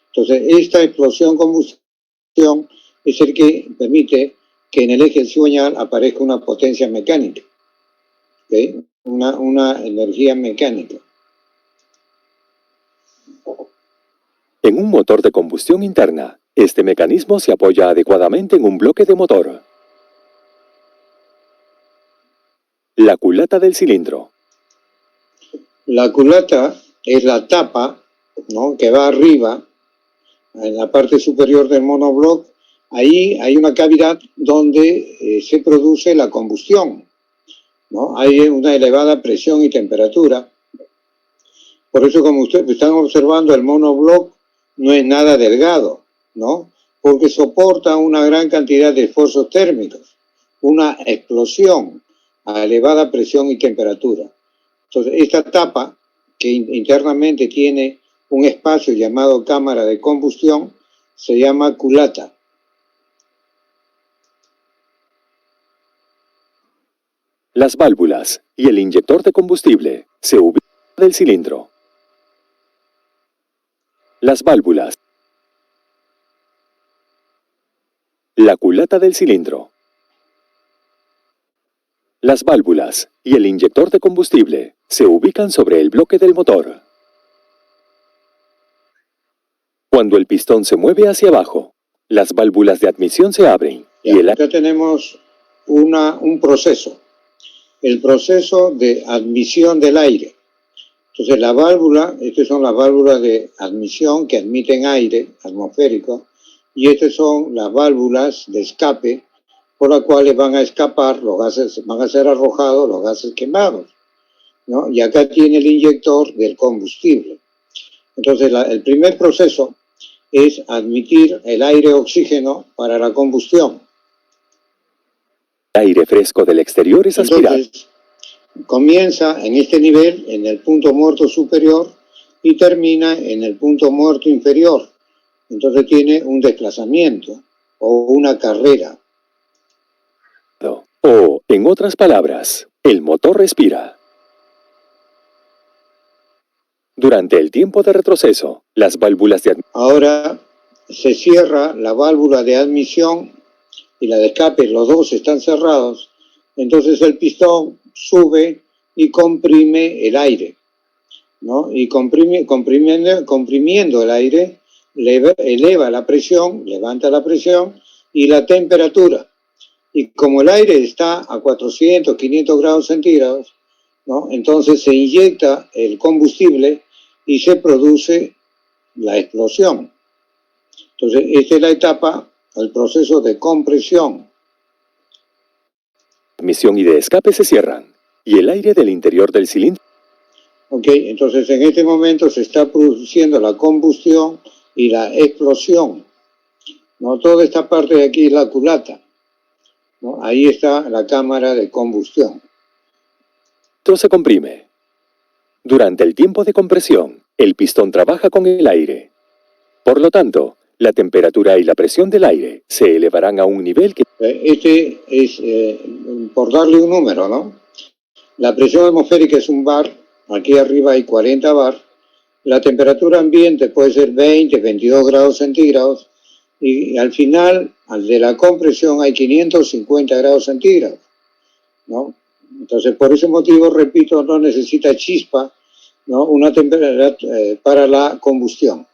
Entonces, esta explosión-combustión es el que permite que en el eje cigüeñal aparezca una potencia mecánica, ¿okay? Una energía mecánica. En un motor de combustión interna, este mecanismo se apoya adecuadamente en un bloque de motor. La culata del cilindro. La culata es la tapa, ¿no? Que va arriba, en la parte superior del monobloc. Ahí hay una cavidad donde se produce la combustión, ¿no? Hay una elevada presión y temperatura. Por eso, como ustedes están observando, el monobloc no es nada delgado, ¿no? Porque soporta una gran cantidad de esfuerzos térmicos, una explosión a elevada presión y temperatura. Entonces, esta tapa, que internamente tiene un espacio llamado cámara de combustión, se llama culata. Las válvulas y el inyector de combustible se ubican del cilindro. Las válvulas. La culata del cilindro. Las válvulas y el inyector de combustible se ubican sobre el bloque del motor. Cuando el pistón se mueve hacia abajo, las válvulas de admisión se abren y el Acá tenemos un proceso, el proceso de admisión del aire. Entonces la válvula, estas son las válvulas de admisión que admiten aire atmosférico, y estas son las válvulas de escape por las cuales van a escapar los gases, van a ser arrojados los gases quemados, ¿no? Y acá tiene el inyector del combustible. Entonces el primer proceso es admitir el aire oxígeno para la combustión. aire fresco del exterior es aspirado. Entonces, Comienza en este nivel, en el punto muerto superior, y termina en el punto muerto inferior. Entonces tiene un desplazamiento o una carrera. O, en otras palabras, el motor respira. Durante el tiempo de retroceso, las válvulas de Ahora se cierra la válvula de admisión y la de escape, los dos están cerrados, entonces el pistón sube y comprime el aire, ¿no? Y comprimiendo el aire, eleva la presión, levanta la presión y la temperatura. Y como el aire está a 400, 500 grados centígrados, ¿no? Entonces se inyecta el combustible y se produce la explosión. Entonces, esta es la etapa, el proceso de compresión. admisión y de escape se cierran, y el aire del interior del cilindro. Ok, entonces en este momento se está produciendo la combustión y la explosión. ¿No? Toda esta parte de aquí es la culata, ¿no? Ahí está la cámara de combustión. Se comprime. Durante el tiempo de compresión, el pistón trabaja con el aire. Por lo tanto, la temperatura y la presión del aire se elevarán a un nivel que... Este es, por darle un número, ¿no? La presión atmosférica es un bar, aquí arriba hay 40 bar. La temperatura ambiente puede ser 20, 22 grados centígrados. Y al final, al de la compresión, hay 550 grados centígrados, ¿no? Entonces, por ese motivo, repito, no necesita chispa, ¿no? Una temperatura para la combustión.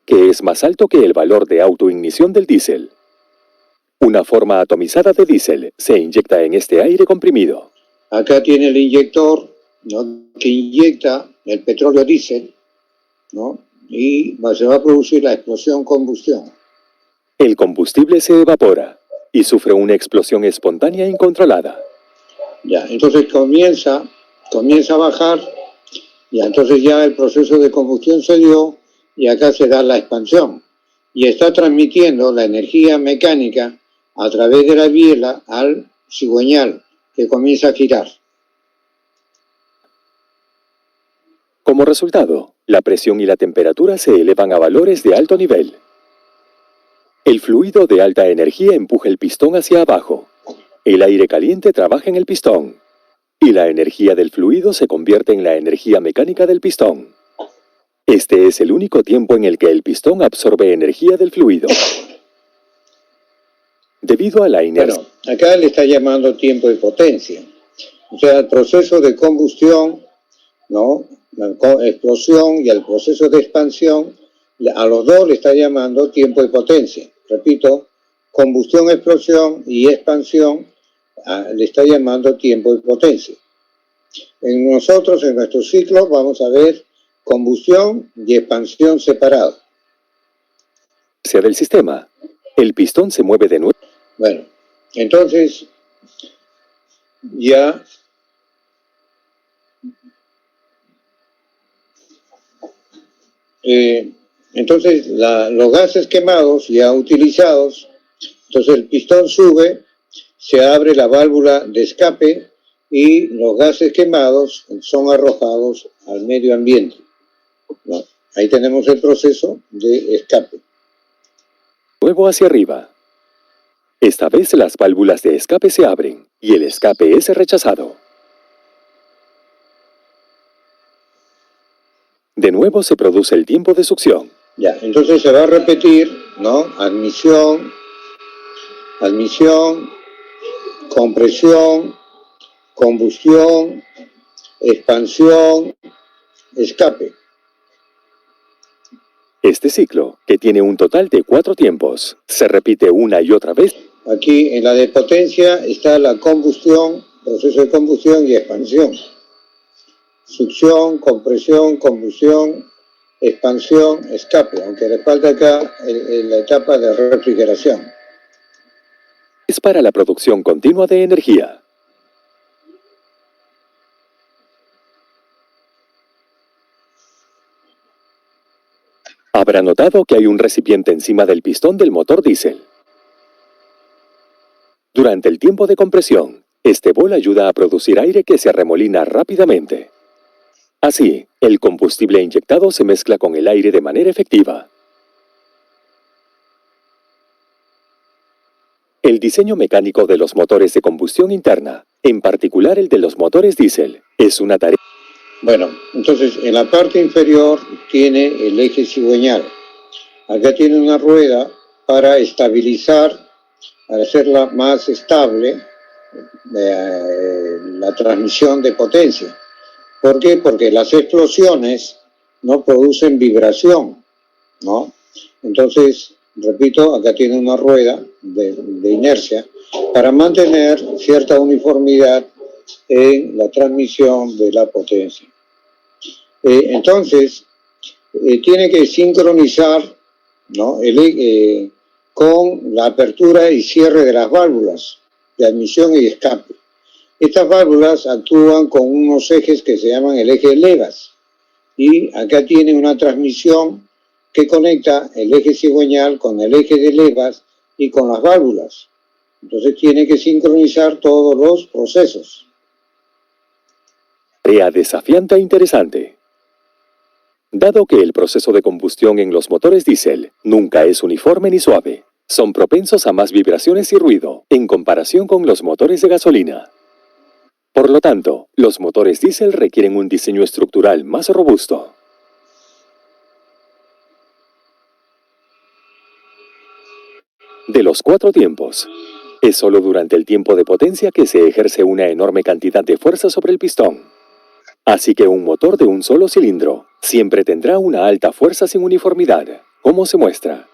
que es más alto que el valor de autoignición del diésel. Una forma atomizada de diésel se inyecta en este aire comprimido. Acá tiene el inyector, ¿no? Que inyecta el petróleo diésel, ¿no? Y se va a producir la explosión-combustión. El combustible se evapora y sufre una explosión espontánea incontrolada. Ya, entonces comienza a bajar, ya, entonces ya el proceso de combustión se dio y acá se da la expansión. Y está transmitiendo la energía mecánica a través de la biela al cigüeñal, que comienza a girar. Como resultado, la presión y la temperatura se elevan a valores de alto nivel. El fluido de alta energía empuja el pistón hacia abajo. El aire caliente trabaja en el pistón. Y la energía del fluido se convierte en la energía mecánica del pistón. Este es el único tiempo en el que el pistón absorbe energía del fluido. Debido a la inercia... Bueno, acá le está llamando tiempo de potencia. O sea, el proceso de combustión, ¿no? La explosión y el proceso de expansión, a los dos le está llamando tiempo de potencia. Repito, combustión, explosión y expansión le está llamando tiempo de potencia. En nosotros, en nuestro ciclo, vamos a ver combustión y expansión separados. del sistema. El pistón se mueve de nuevo. Bueno, entonces ya entonces los gases quemados ya utilizados, entonces el pistón sube, se abre la válvula de escape y los gases quemados son arrojados al medio ambiente, ¿no? Ahí tenemos el proceso de escape. Nuevo hacia arriba. Esta vez las válvulas de escape se abren y el escape es rechazado. De nuevo se produce el tiempo de succión. Ya, entonces se va a repetir, ¿no? Admisión, compresión, combustión, expansión, escape. Este ciclo, que tiene un total de 4 tiempos, se repite una y otra vez. Aquí en la de potencia está la combustión, proceso de combustión y expansión. Succión, compresión, combustión, expansión, escape, aunque le falta acá la etapa de refrigeración. Es para la producción continua de energía. Habrá notado que hay un recipiente encima del pistón del motor diésel. Durante el tiempo de compresión, Este bol ayuda a producir aire que se arremolina rápidamente. Así, el combustible inyectado se mezcla con el aire de manera efectiva. El diseño mecánico de los motores de combustión interna, en particular el de los motores diésel, es una tarea. Bueno, entonces en la parte inferior tiene el eje cigüeñal. Acá tiene una rueda para estabilizar, para hacerla más estable, la transmisión de potencia. ¿Por qué? Porque las explosiones no producen vibración, ¿no? Entonces, repito, acá tiene una rueda de inercia para mantener cierta uniformidad en la transmisión de la potencia. Entonces, tiene que sincronizar, ¿no? Con la apertura y cierre de las válvulas de admisión y escape. Estas válvulas actúan con unos ejes que se llaman el eje de levas, y acá tiene una transmisión que conecta el eje cigüeñal con el eje de levas y con las válvulas. Entonces tiene que sincronizar todos los procesos. Tarea desafiante e interesante. Dado que el proceso de combustión en los motores diésel nunca es uniforme ni suave, son propensos a más vibraciones y ruido en comparación con los motores de gasolina. Por lo tanto, los motores diésel requieren un diseño estructural más robusto. De los 4 tiempos, es solo durante el tiempo de potencia que se ejerce una enorme cantidad de fuerza sobre el pistón. Así que un motor de un solo cilindro siempre tendrá una alta fuerza sin uniformidad, como se muestra.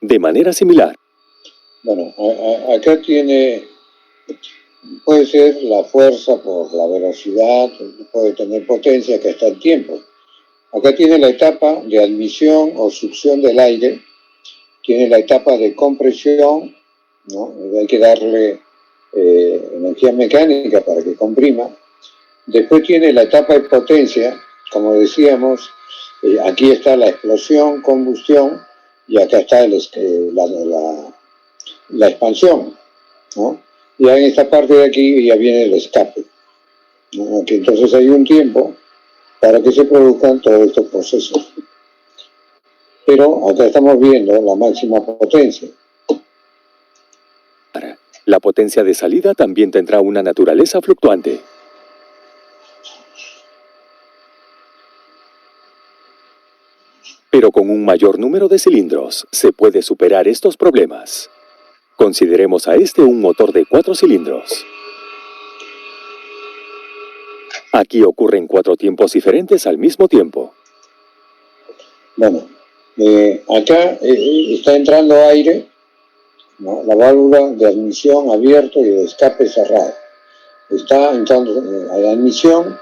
De manera similar. Bueno, acá puede ser la fuerza por la velocidad, puede tener potencia, que está el tiempo. Acá tiene la etapa de admisión o succión del aire, tiene la etapa de compresión, ¿no? Hay que darle energía mecánica para que comprima. Después tiene la etapa de potencia, como decíamos, aquí está la explosión, combustión, y acá está la expansión, ¿no? Y en esta parte de aquí ya viene el escape, ¿no? Aquí entonces hay un tiempo para que se produzcan todos estos procesos. Pero acá estamos viendo la máxima potencia. La potencia de salida también tendrá una naturaleza fluctuante. Pero con un mayor número de cilindros se puede superar estos problemas. Consideremos a este un motor de 4 cilindros. Aquí ocurren 4 tiempos diferentes al mismo tiempo. Bueno, acá está entrando aire, ¿no? La válvula de admisión abierto y de escape cerrado. Está entrando a la admisión,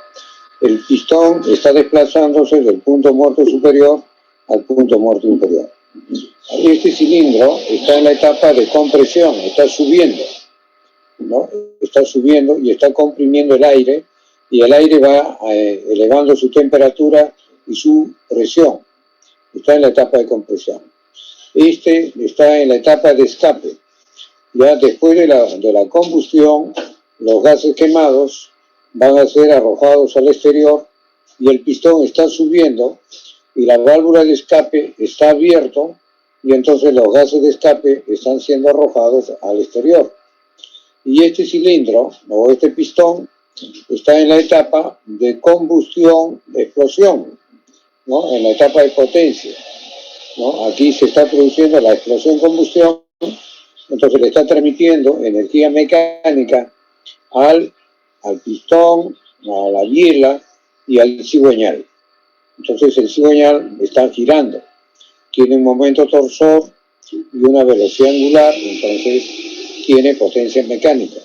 el pistón está desplazándose del punto muerto superior al punto muerto inferior. Este cilindro está en la etapa de compresión, está subiendo, ¿no? Está subiendo y está comprimiendo el aire, y el aire va elevando su temperatura y su presión. Está en la etapa de compresión. Este está en la etapa de escape. Ya después de la combustión, los gases quemados van a ser arrojados al exterior y el pistón está subiendo y la válvula de escape está abierto, y entonces los gases de escape están siendo arrojados al exterior. Y este cilindro o este pistón está en la etapa de combustión, explosión, ¿no? En la etapa de potencia, ¿no? Aquí se está produciendo la explosión-combustión, entonces le está transmitiendo energía mecánica al pistón, a la biela y al cigüeñal. Entonces el cigüeñal está girando, tiene un momento torsor y una velocidad angular, entonces tiene potencia mecánica.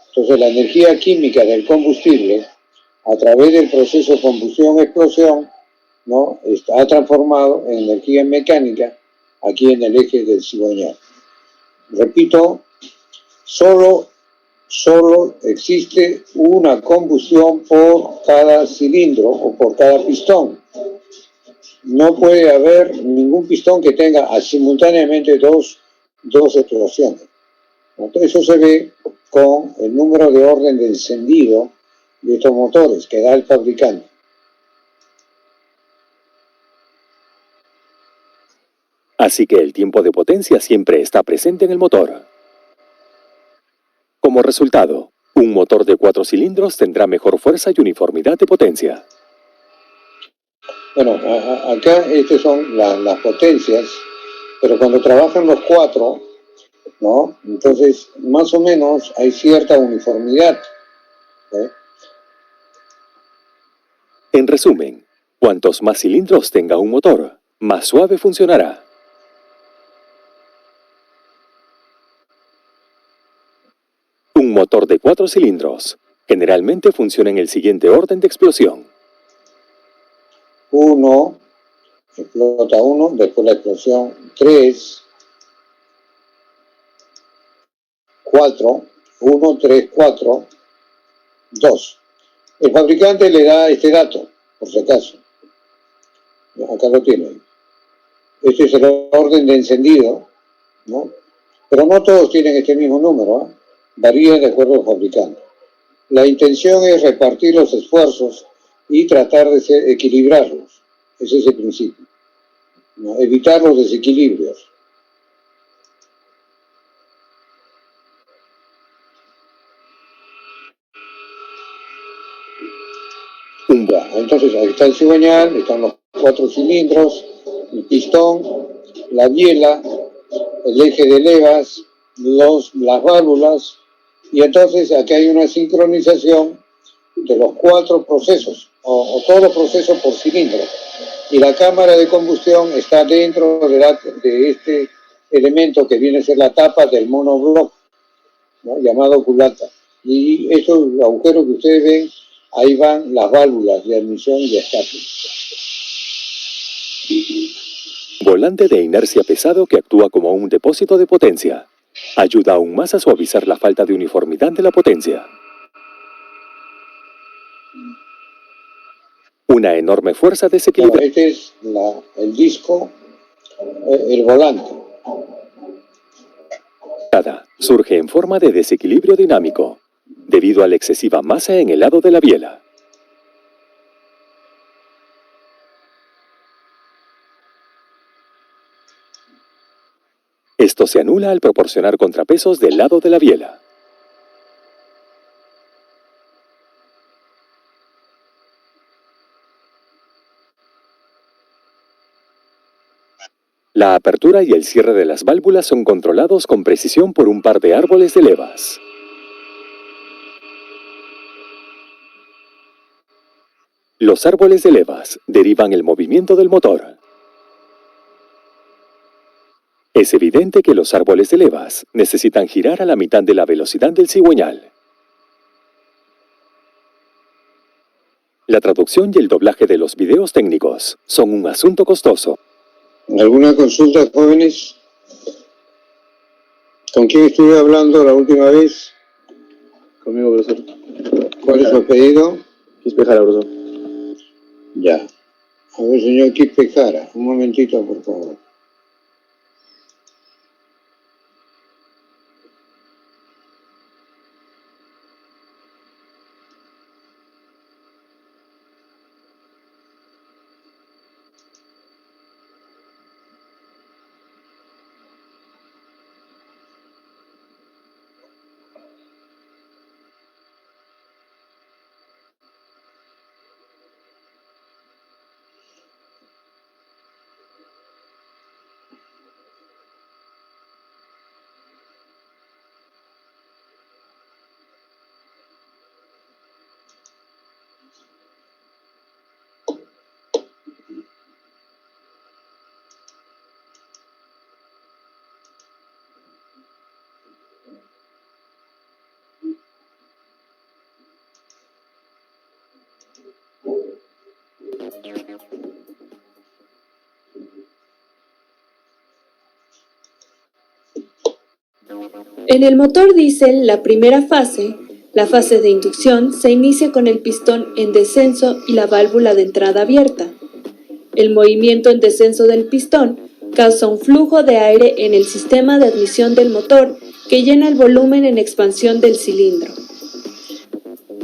Entonces la energía química del combustible, a través del proceso de combustión-explosión, ¿no? Está transformado en energía mecánica aquí en el eje del cigüeñal. Repito, solo existe una combustión por cada cilindro o por cada pistón. No puede haber ningún pistón que tenga simultáneamente 2 2 explosiones. Entonces, eso se ve con el número de orden de encendido de estos motores que da el fabricante. Así que el tiempo de potencia siempre está presente en el motor. Como resultado, un motor de 4 cilindros tendrá mejor fuerza y uniformidad de potencia. Bueno, acá estas son las potencias, pero cuando trabajan los 4, ¿no? Entonces, más o menos hay cierta uniformidad. En resumen, cuantos más cilindros tenga un motor, más suave funcionará. Un motor de 4 cilindros generalmente funciona en el siguiente orden de explosión. 1, explota 1, después la explosión 3, 4, 1, 3, 4, 2. El fabricante le da este dato, por si acaso. Acá lo tienen. Este es el orden de encendido, ¿no? Pero no todos tienen este mismo número, ¿eh? Varía de acuerdo al fabricante. La intención es repartir los esfuerzos y tratar de equilibrarlos. Ese es el principio, ¿no? Evitar los desequilibrios. Entonces ahí está el cigüeñal, están los 4 cilindros, el pistón, la biela, el eje de levas, las válvulas, y entonces aquí hay una sincronización de los 4 procesos, o todos los procesos por cilindro. Y la cámara de combustión está dentro de este elemento que viene a ser la tapa del monobloc, ¿no? Llamado culata. Y estos agujeros que ustedes ven, ahí van las válvulas de admisión y de escape. Volante de inercia pesado que actúa como un depósito de potencia. Ayuda aún más a suavizar la falta de uniformidad de la potencia. Una enorme fuerza desequilibrada. Este es el disco, el volante. Surge en forma de desequilibrio dinámico, debido a la excesiva masa en el lado de la biela. Esto se anula al proporcionar contrapesos del lado de la biela. La apertura y el cierre de las válvulas son controlados con precisión por un par de árboles de levas. Los árboles de levas derivan el movimiento del motor. Es evidente que los árboles de levas necesitan girar a la mitad de la velocidad del cigüeñal. La traducción y el doblaje de los videos técnicos son un asunto costoso. ¿Alguna consulta, jóvenes? ¿Con quién estuve hablando la última vez? Conmigo, profesor. ¿Cuál es su apellido? Quispe-Jara, profesor. Ya. A ver, señor Quispe-Jara, un momentito, por favor. En el motor diésel, la primera fase, la fase de inducción, se inicia con el pistón en descenso y la válvula de entrada abierta. El movimiento en descenso del pistón causa un flujo de aire en el sistema de admisión del motor que llena el volumen en expansión del cilindro.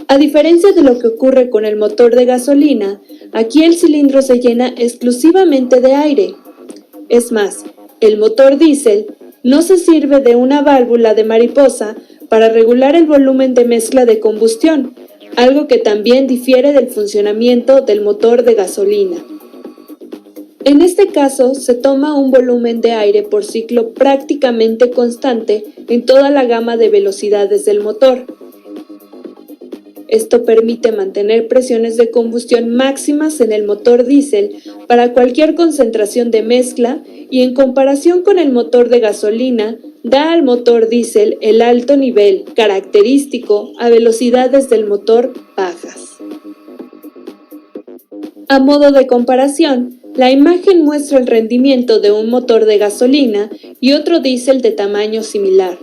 A diferencia de lo que ocurre con el motor de gasolina, aquí el cilindro se llena exclusivamente de aire. Es más, el motor diésel no se sirve de una válvula de mariposa para regular el volumen de mezcla de combustión, algo que también difiere del funcionamiento del motor de gasolina. En este caso, se toma un volumen de aire por ciclo prácticamente constante en toda la gama de velocidades del motor. Esto permite mantener presiones de combustión máximas en el motor diésel para cualquier concentración de mezcla y en comparación con el motor de gasolina, da al motor diésel el alto nivel característico a velocidades del motor bajas. A modo de comparación, la imagen muestra el rendimiento de un motor de gasolina y otro diésel de tamaño similar.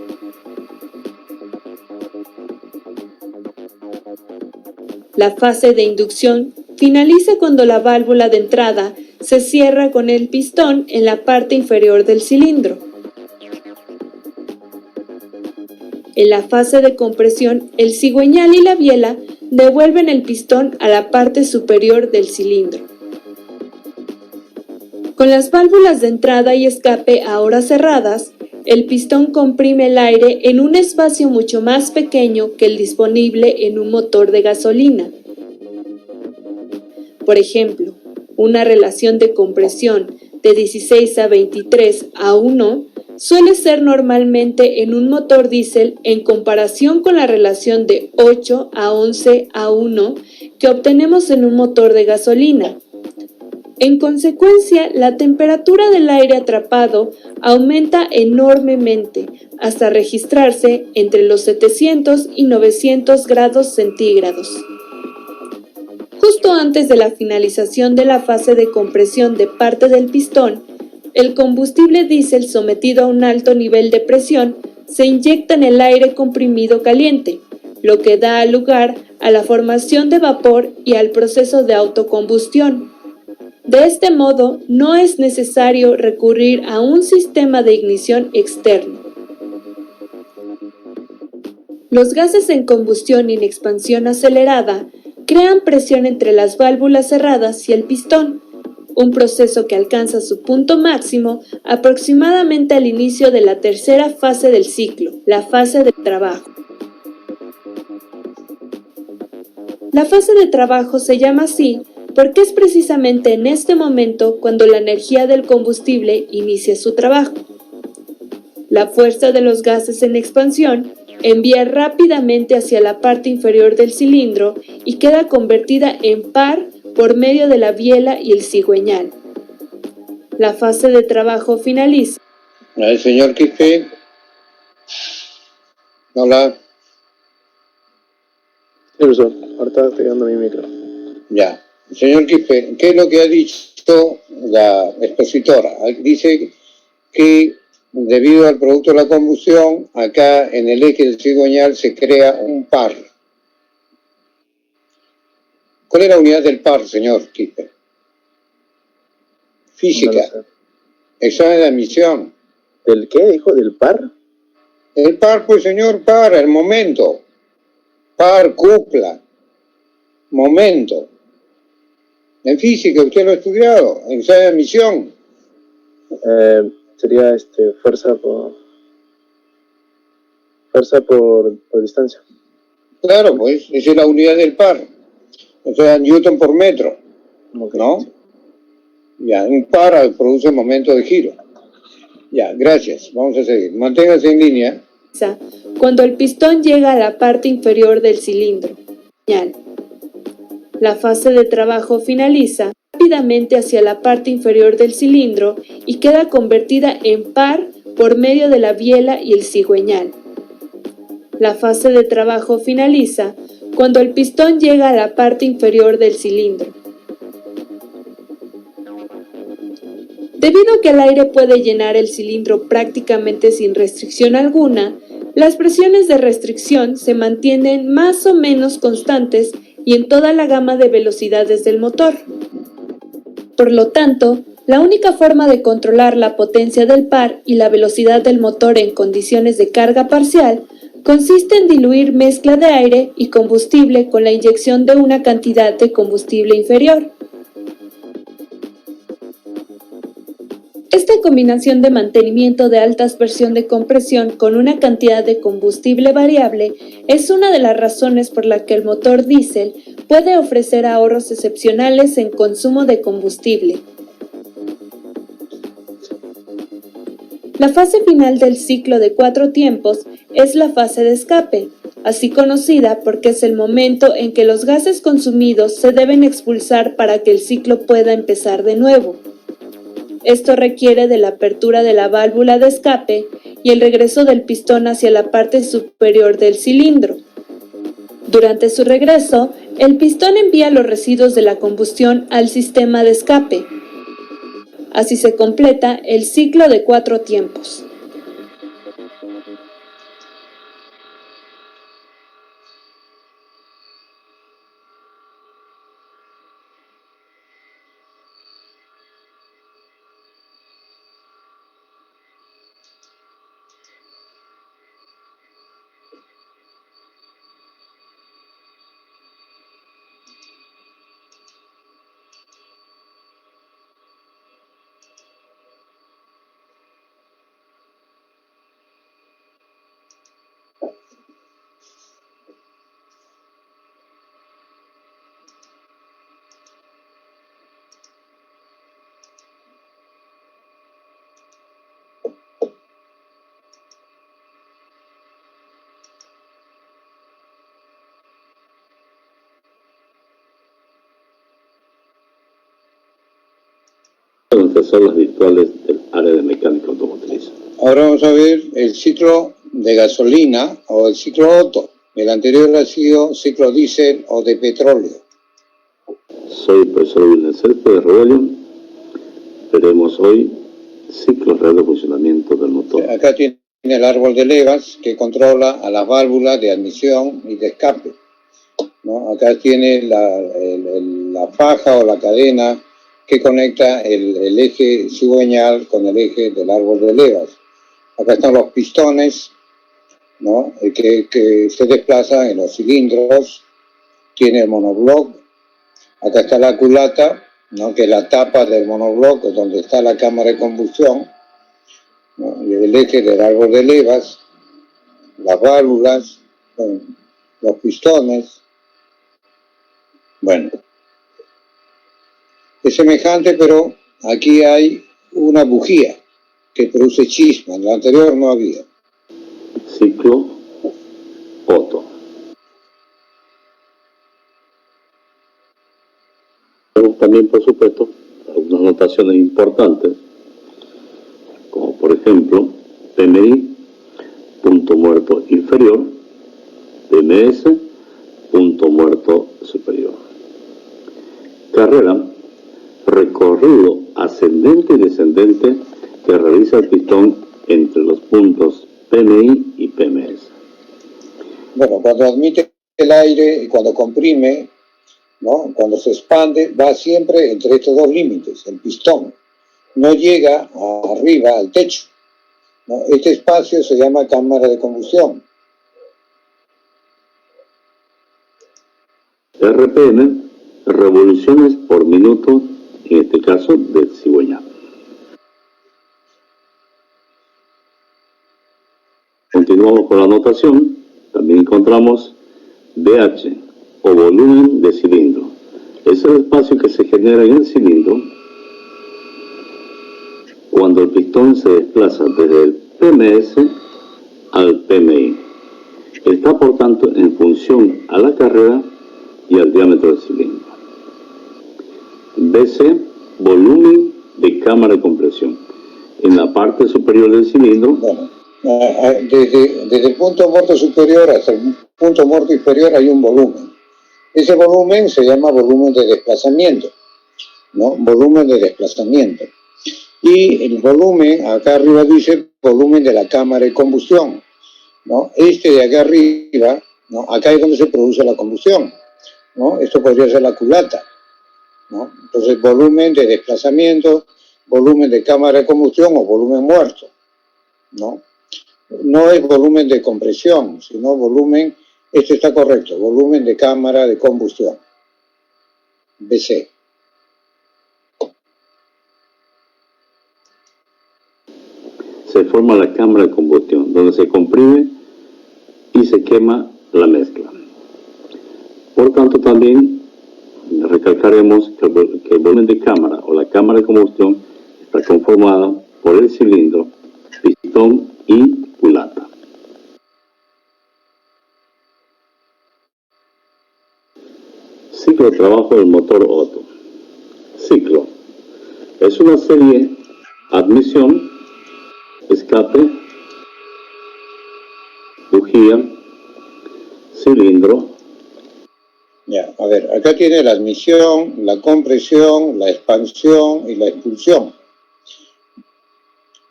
La fase de inducción finaliza cuando la válvula de entrada se cierra con el pistón en la parte inferior del cilindro. En la fase de compresión, el cigüeñal y la biela devuelven el pistón a la parte superior del cilindro. Con las válvulas de entrada y escape ahora cerradas, el pistón comprime el aire en un espacio mucho más pequeño que el disponible en un motor de gasolina. Por ejemplo, una relación de compresión de 16 a 23 a 1 suele ser normalmente en un motor diésel en comparación con la relación de 8 a 11 a 1 que obtenemos en un motor de gasolina. En consecuencia, la temperatura del aire atrapado aumenta enormemente hasta registrarse entre los 700 y 900 grados centígrados. Justo antes de la finalización de la fase de compresión de parte del pistón, el combustible diésel sometido a un alto nivel de presión se inyecta en el aire comprimido caliente, lo que da lugar a la formación de vapor y al proceso de autocombustión. De este modo, no es necesario recurrir a un sistema de ignición externo. Los gases en combustión y en expansión acelerada crean presión entre las válvulas cerradas y el pistón, un proceso que alcanza su punto máximo aproximadamente al inicio de la tercera fase del ciclo, la fase de trabajo. La fase de trabajo se llama así porque es precisamente en este momento cuando la energía del combustible inicia su trabajo. La fuerza de los gases en expansión envía rápidamente hacia la parte inferior del cilindro y queda convertida en par por medio de la biela y el cigüeñal. La fase de trabajo finaliza. El señor Quispe. Hola. Sí, profesor. Ahorita estoy dando mi micro. Ya. Señor Quispe, ¿qué es lo que ha dicho la expositora? Dice que debido al producto de la combustión, acá en el eje del cigüeñal se crea un par. ¿Cuál es la unidad del par, señor Quispe? Física. No sé. Examen de admisión. ¿Del qué, dijo? ¿Del par? El par, pues, señor, par, el momento. Par, cupla. Momento. En física, usted lo ha estudiado. Examen de admisión. Sería fuerza por distancia. Claro, pues, esa es la unidad del par. O sea, Newton por metro. Okay. ¿No? Ya, un par produce momento de giro. Ya, gracias. Vamos a seguir. Manténgase en línea. Cuando el pistón llega a la parte inferior del cilindro. La fase de trabajo finaliza rápidamente hacia la parte inferior del cilindro y queda convertida en par por medio de la biela y el cigüeñal. La fase de trabajo finaliza cuando el pistón llega a la parte inferior del cilindro. Debido a que el aire puede llenar el cilindro prácticamente sin restricción alguna, las presiones de restricción se mantienen más o menos constantes y en toda la gama de velocidades del motor. Por lo tanto, La única forma de controlar la potencia del par y la velocidad del motor en condiciones de carga parcial consiste en diluir mezcla de aire y combustible con la inyección de una cantidad de combustible inferior. Esta combinación de mantenimiento de alta aspersión de compresión con una cantidad de combustible variable es una de las razones por la que el motor diésel puede ofrecer ahorros excepcionales en consumo de combustible. La fase final del ciclo de 4 tiempos es la fase de escape, así conocida porque es el momento en que los gases consumidos se deben expulsar para que el ciclo pueda empezar de nuevo. Esto requiere de la apertura de la válvula de escape y el regreso del pistón hacia la parte superior del cilindro. Durante su regreso, el pistón envía los residuos de la combustión al sistema de escape. Así se completa el ciclo de 4 tiempos. Entre zonas virtuales del área de mecánica automotriz. Ahora vamos a ver el ciclo de gasolina o el ciclo Otto. El anterior ha sido ciclo diésel o de petróleo. Soy el profesor Wilner Césped de Rebellion. Veremos hoy ciclo real de funcionamiento del motor. Acá tiene el árbol de levas que controla a las válvulas de admisión y de escape, ¿no? Acá tiene la faja o la cadena que conecta el eje cigüeñal con el eje del árbol de levas. Acá están los pistones, ¿no? que se desplazan en los cilindros. Tiene el monobloc. Acá está la culata, ¿no? Que es la tapa del monobloc, donde está la cámara de combustión, ¿no? Y el eje del árbol de levas, las válvulas, los pistones. Bueno, es semejante, pero aquí hay una bujía que produce chispa. En la anterior no había. Ciclo Otto. Tenemos también, por supuesto, algunas notaciones importantes, como por ejemplo, PMI, punto muerto inferior, PMS, punto muerto superior. Carrera, recorrido ascendente y descendente que realiza el pistón entre los puntos PMI y PMS. Bueno, cuando admite el aire y cuando comprime, ¿no? Cuando se expande, va siempre entre estos dos límites. El pistón no llega arriba al techo, ¿no? Este espacio se llama cámara de combustión. RPM, revoluciones por minuto, en este caso del cigüeñal. Continuamos con la notación. También encontramos BH o volumen de cilindro. Es el espacio que se genera en el cilindro cuando el pistón se desplaza desde el PMS al PMI. Está, por tanto, en función a la carrera y al diámetro del cilindro. BC, volumen de cámara de compresión. En la parte superior del cilindro. Bueno, desde el punto muerto superior hasta el punto muerto inferior hay un volumen. Ese volumen se llama volumen de desplazamiento, ¿no? Volumen de desplazamiento. Y el volumen, acá arriba dice volumen de la cámara de combustión, ¿no? Este de acá arriba, ¿no? Acá es donde se produce la combustión, ¿no? Esto podría ser la culata, ¿no? Entonces, volumen de desplazamiento, volumen de cámara de combustión o volumen muerto, ¿no? No es volumen de compresión, sino volumen, este está correcto, volumen de cámara de combustión, BC. Se forma la cámara de combustión, donde se comprime y se quema la mezcla. Por tanto, también recalcaremos que el volumen de cámara o la cámara de combustión está conformada por el cilindro, pistón y culata. Ciclo de trabajo del motor Otto. Ciclo. Es una serie admisión, escape, bujía, cilindro. Ya, a ver, acá tiene la admisión, la compresión, la expansión y la expulsión.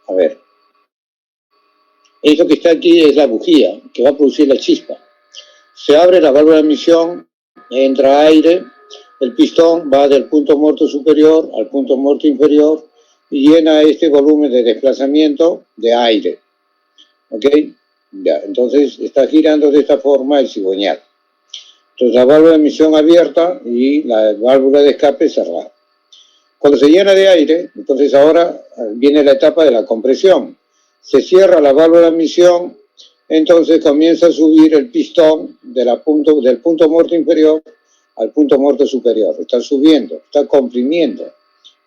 A ver, eso que está aquí es la bujía que va a producir la chispa. Se abre la válvula de admisión, entra aire, el pistón va del punto muerto superior al punto muerto inferior y llena este volumen de desplazamiento de aire. ¿Ok? Ya, entonces está girando de esta forma el cigüeñal. Entonces la válvula de admisión abierta y la válvula de escape cerrada. Cuando se llena de aire, entonces ahora viene la etapa de la compresión. Se cierra la válvula de admisión, entonces comienza a subir el pistón del punto muerto inferior al punto muerto superior. Está subiendo, está comprimiendo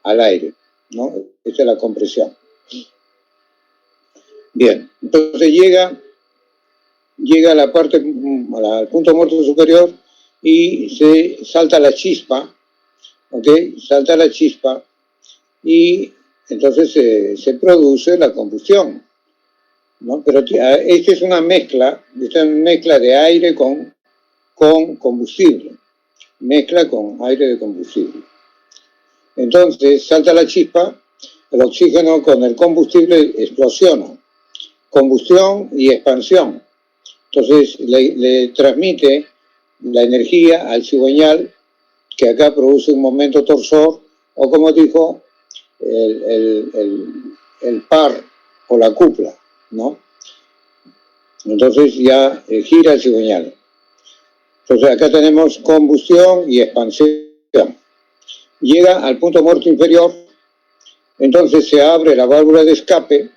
al aire, ¿no? Esta es la compresión. Bien, entonces llega a la parte, al punto muerto superior y se salta la chispa, ¿ok? Salta la chispa y entonces se produce la combustión, ¿no? Pero esta es una mezcla de aire con combustible, mezcla con aire de combustible. Entonces salta la chispa, el oxígeno con el combustible explosiona, combustión y expansión. Entonces le transmite la energía al cigüeñal, que acá produce un momento torsor, o como dijo, el par o la cupla, ¿no? Entonces ya gira el cigüeñal. Entonces acá tenemos combustión y expansión. Llega al punto muerto inferior, entonces se abre la válvula de escape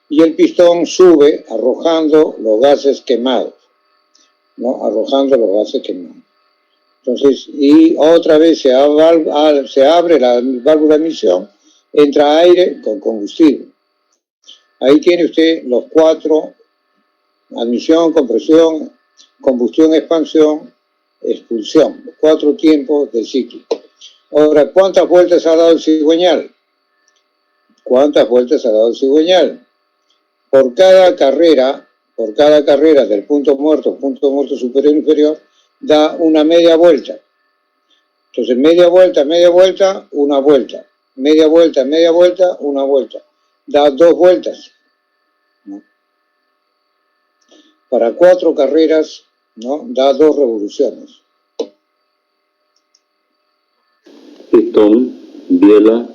y el pistón sube arrojando los gases quemados, ¿no? Arrojando los gases quemados. Entonces, y otra vez se abre la válvula de admisión, entra aire con combustible. Ahí tiene usted los 4, admisión, compresión, combustión, expansión, expulsión, los 4 tiempos del ciclo. Ahora, ¿cuántas vueltas ha dado el cigüeñal? ¿Cuántas vueltas ha dado el cigüeñal? Por cada carrera del punto muerto superior e inferior, da una media vuelta. Entonces, media vuelta, una vuelta. Media vuelta, una vuelta. Da 2 vueltas, ¿no? Para 4 carreras, ¿no? Da 2 revoluciones. Pistón, biela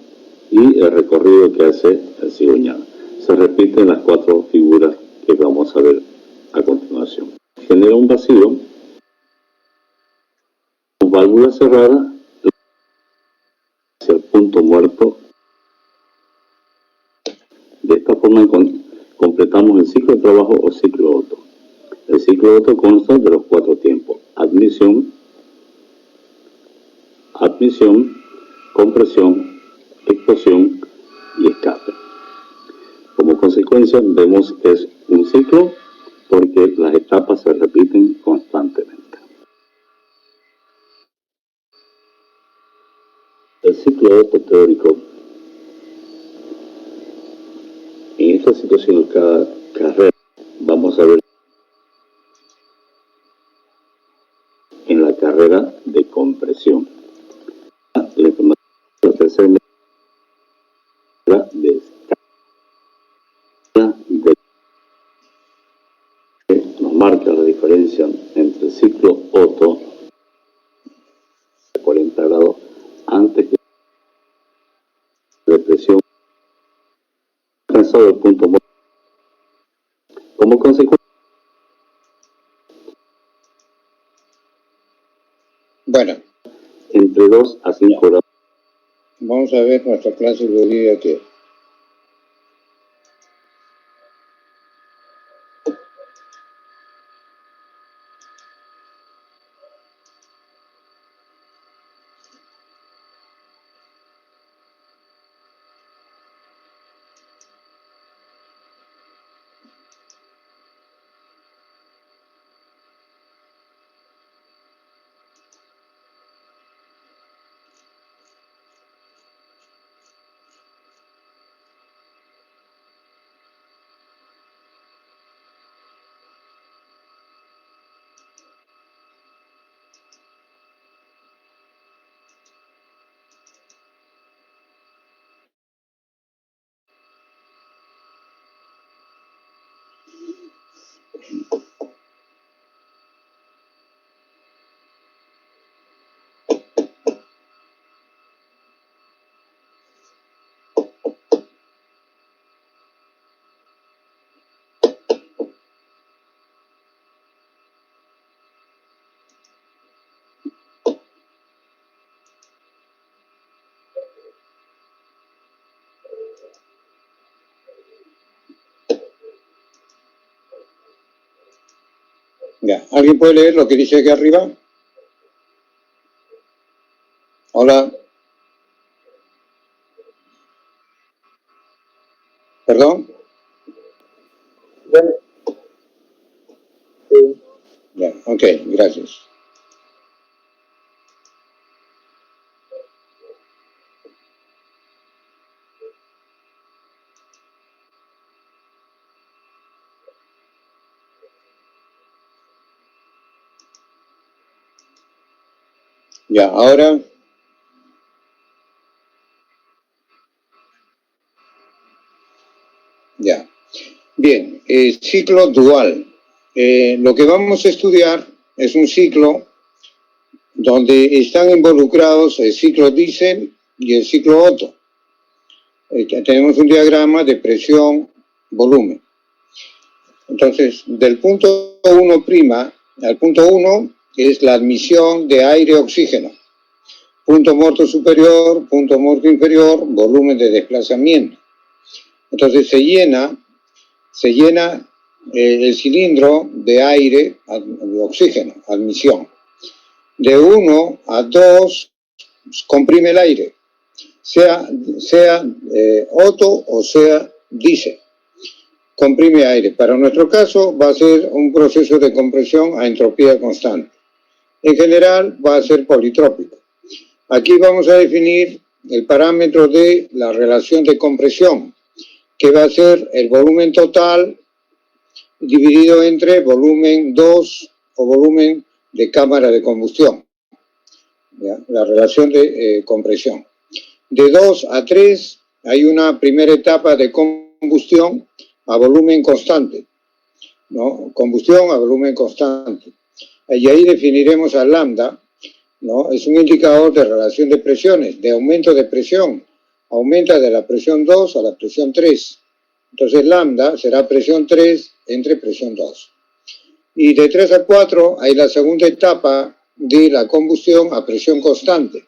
y el recorrido que hace el cigüeñal. Se repiten las 4 figuras que vamos a ver a continuación. Genera un vacío, válvula cerrada hacia el punto muerto. De esta forma completamos el ciclo de trabajo o ciclo Otto. El ciclo Otto consta de los 4 tiempos: admisión, compresión, explosión y escape. Como consecuencia, vemos que es un ciclo porque las etapas se repiten constantemente. El ciclo Otto teórico. En esta situación, cada carrera, vamos a ver en la carrera de compresión. La información de la tercera de escala nos marca la diferencia entre el ciclo Otto de 40 grados antes que la depresión alcanzado el punto muerto. Como consecuencia, Bueno, entre 2 a 5 horas. vamos a ver nuestra clase de día que... Ya, ¿alguien puede leer lo que dice aquí arriba? Hola. ¿Perdón? Sí. Ya, ok, gracias. Ya, ahora... Ya. Bien, ciclo dual. Lo que vamos a estudiar es un ciclo donde están involucrados el ciclo diésel y el ciclo Otto. Tenemos un diagrama de presión, volumen. Entonces, del punto 1' al punto 1 es la admisión de aire-oxígeno. Punto muerto superior, punto muerto inferior, volumen de desplazamiento. Entonces se llena el cilindro de aire, de oxígeno, admisión. De 1 a 2 comprime el aire, sea Otto o sea diésel. Comprime aire. Para nuestro caso va a ser un proceso de compresión a entropía constante. En general va a ser politrópico. Aquí vamos a definir el parámetro de la relación de compresión, que va a ser el volumen total dividido entre volumen 2 o volumen de cámara de combustión. ¿Ya? La relación de compresión. De 2 a 3 hay una primera etapa de combustión a volumen constante, ¿no? Combustión a volumen constante. Y ahí definiremos a lambda, ¿no? Es un indicador de relación de presiones, de aumento de presión. Aumenta de la presión 2 a la presión 3. Entonces lambda será presión 3 entre presión 2. Y de 3 a 4 hay la segunda etapa de la combustión a presión constante.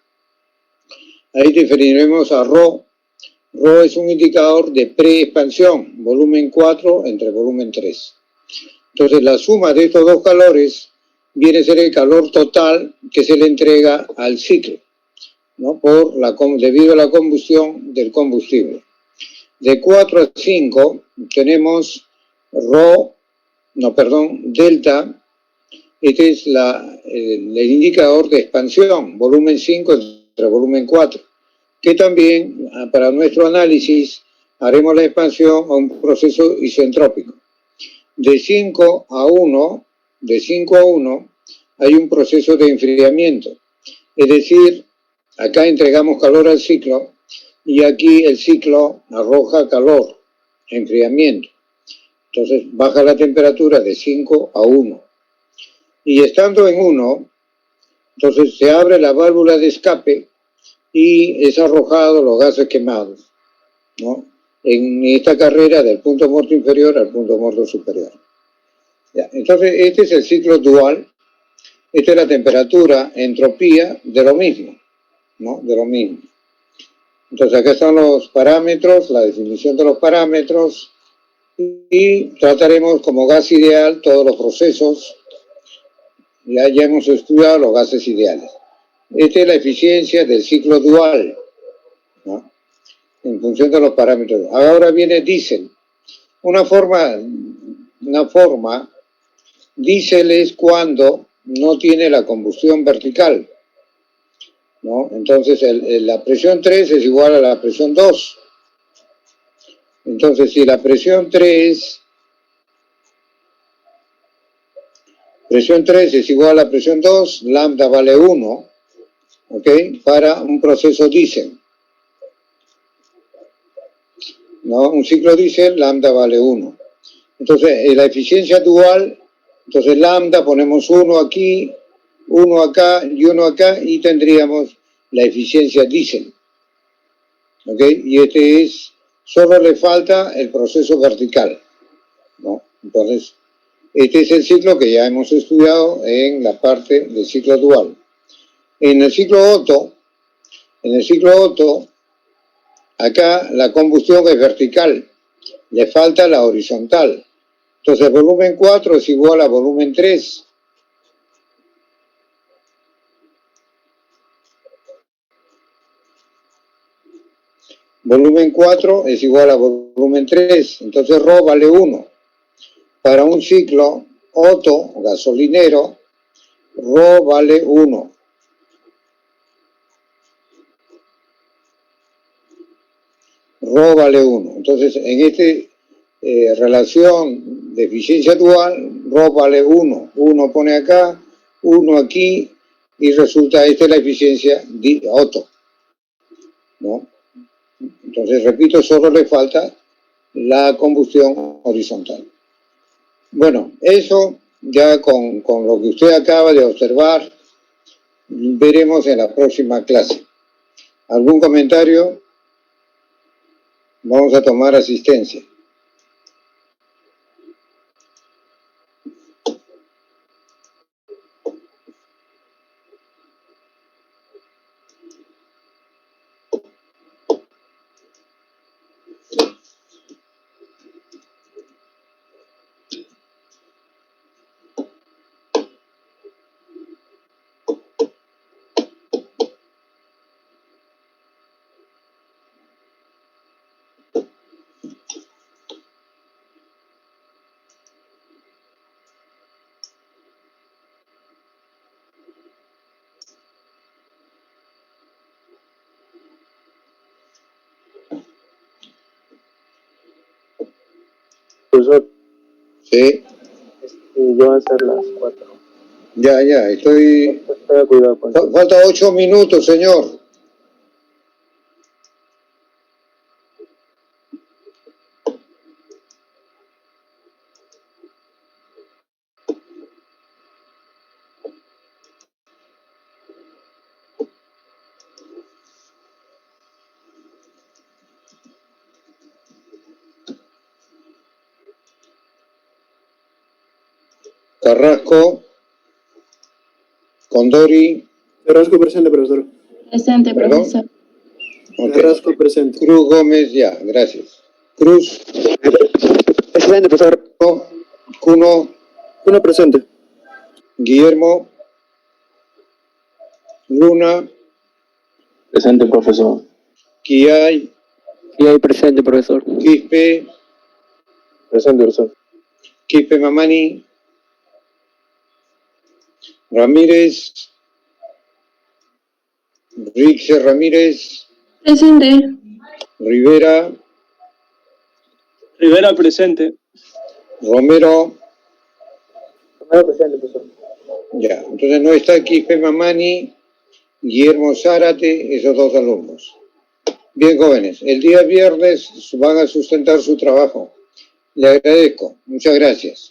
Ahí definiremos a ρ. ρ es un indicador de preexpansión, volumen 4 entre volumen 3. Entonces la suma de estos dos calores viene a ser el calor total que se le entrega al ciclo, ¿no? Debido a la combustión del combustible. De 4 a 5 tenemos delta. Este es el indicador de expansión, volumen 5 entre volumen 4, que también para nuestro análisis haremos la expansión a un proceso isentrópico. De 5 a 1 hay un proceso de enfriamiento, es decir, acá entregamos calor al ciclo y aquí el ciclo arroja calor, enfriamiento. Entonces baja la temperatura de 5 a 1. Y estando en 1, entonces se abre la válvula de escape y es arrojado los gases quemados, ¿no? en esta carrera del punto muerto inferior al punto muerto superior. Ya, entonces, este es el ciclo dual. Esta es la temperatura, entropía de lo mismo, ¿no? De lo mismo. Entonces, acá están los parámetros, la definición de los parámetros, y trataremos como gas ideal todos los procesos. Ya hemos estudiado los gases ideales. Esta es la eficiencia del ciclo dual, ¿no? En función de los parámetros. Ahora viene diésel. Una forma, diésel es cuando no tiene la combustión vertical, ¿no? Entonces la presión 3 es igual a la presión 2. Entonces si la presión 3 es igual a la presión 2, lambda vale 1, ¿ok? Para un proceso diésel, ¿no? Un ciclo diésel, lambda vale 1. Entonces la eficiencia dual, entonces lambda ponemos 1 aquí, 1 acá y 1 acá, y tendríamos la eficiencia diésel, ¿ok? Y este es, solo le falta el proceso vertical, ¿no? Entonces, este es el ciclo que ya hemos estudiado en la parte del ciclo dual. En el ciclo Otto, acá la combustión es vertical, le falta la horizontal. Entonces, volumen 4 es igual a volumen 3. Volumen 4 es igual a volumen 3, entonces ρ vale 1. Para un ciclo Otto, gasolinero, ρ vale 1. Ρ vale 1. Entonces, en esta relación de eficiencia dual, ρ vale 1. 1 pone acá, 1 aquí, y resulta esta es la eficiencia de Otto, ¿no? Entonces, repito, solo le falta la combustión horizontal. Bueno, eso ya con lo que usted acaba de observar, veremos en la próxima clase. ¿Algún comentario? Vamos a tomar asistencia. Profesor. Sí. Yo voy a hacer las 4. Ya, estoy... Tenga cuidado con eso. Falta 8 minutos, señor. Carrasco, Condori. Carrasco presente, profesor. Presente, profesor. Okay. Carrasco presente. Cruz Gómez, ya, gracias. Cruz. Presente, profesor. Cuno. Uno presente. Guillermo. Luna. Presente, profesor. Kiay. Kiay presente, profesor. Quispe. Presente, profesor. Quispe Mamani. Ramírez. Rixe Ramírez. Presente. Rivera. Rivera presente. Romero. Romero presente, profesor. Ya, entonces no está Quispe Mamani, Guillermo Zárate, esos dos alumnos. Bien, jóvenes, el día viernes van a sustentar su trabajo. Le agradezco. Muchas gracias.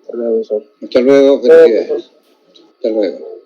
Hasta luego, profesor. Hasta luego, felicidades. Hasta luego.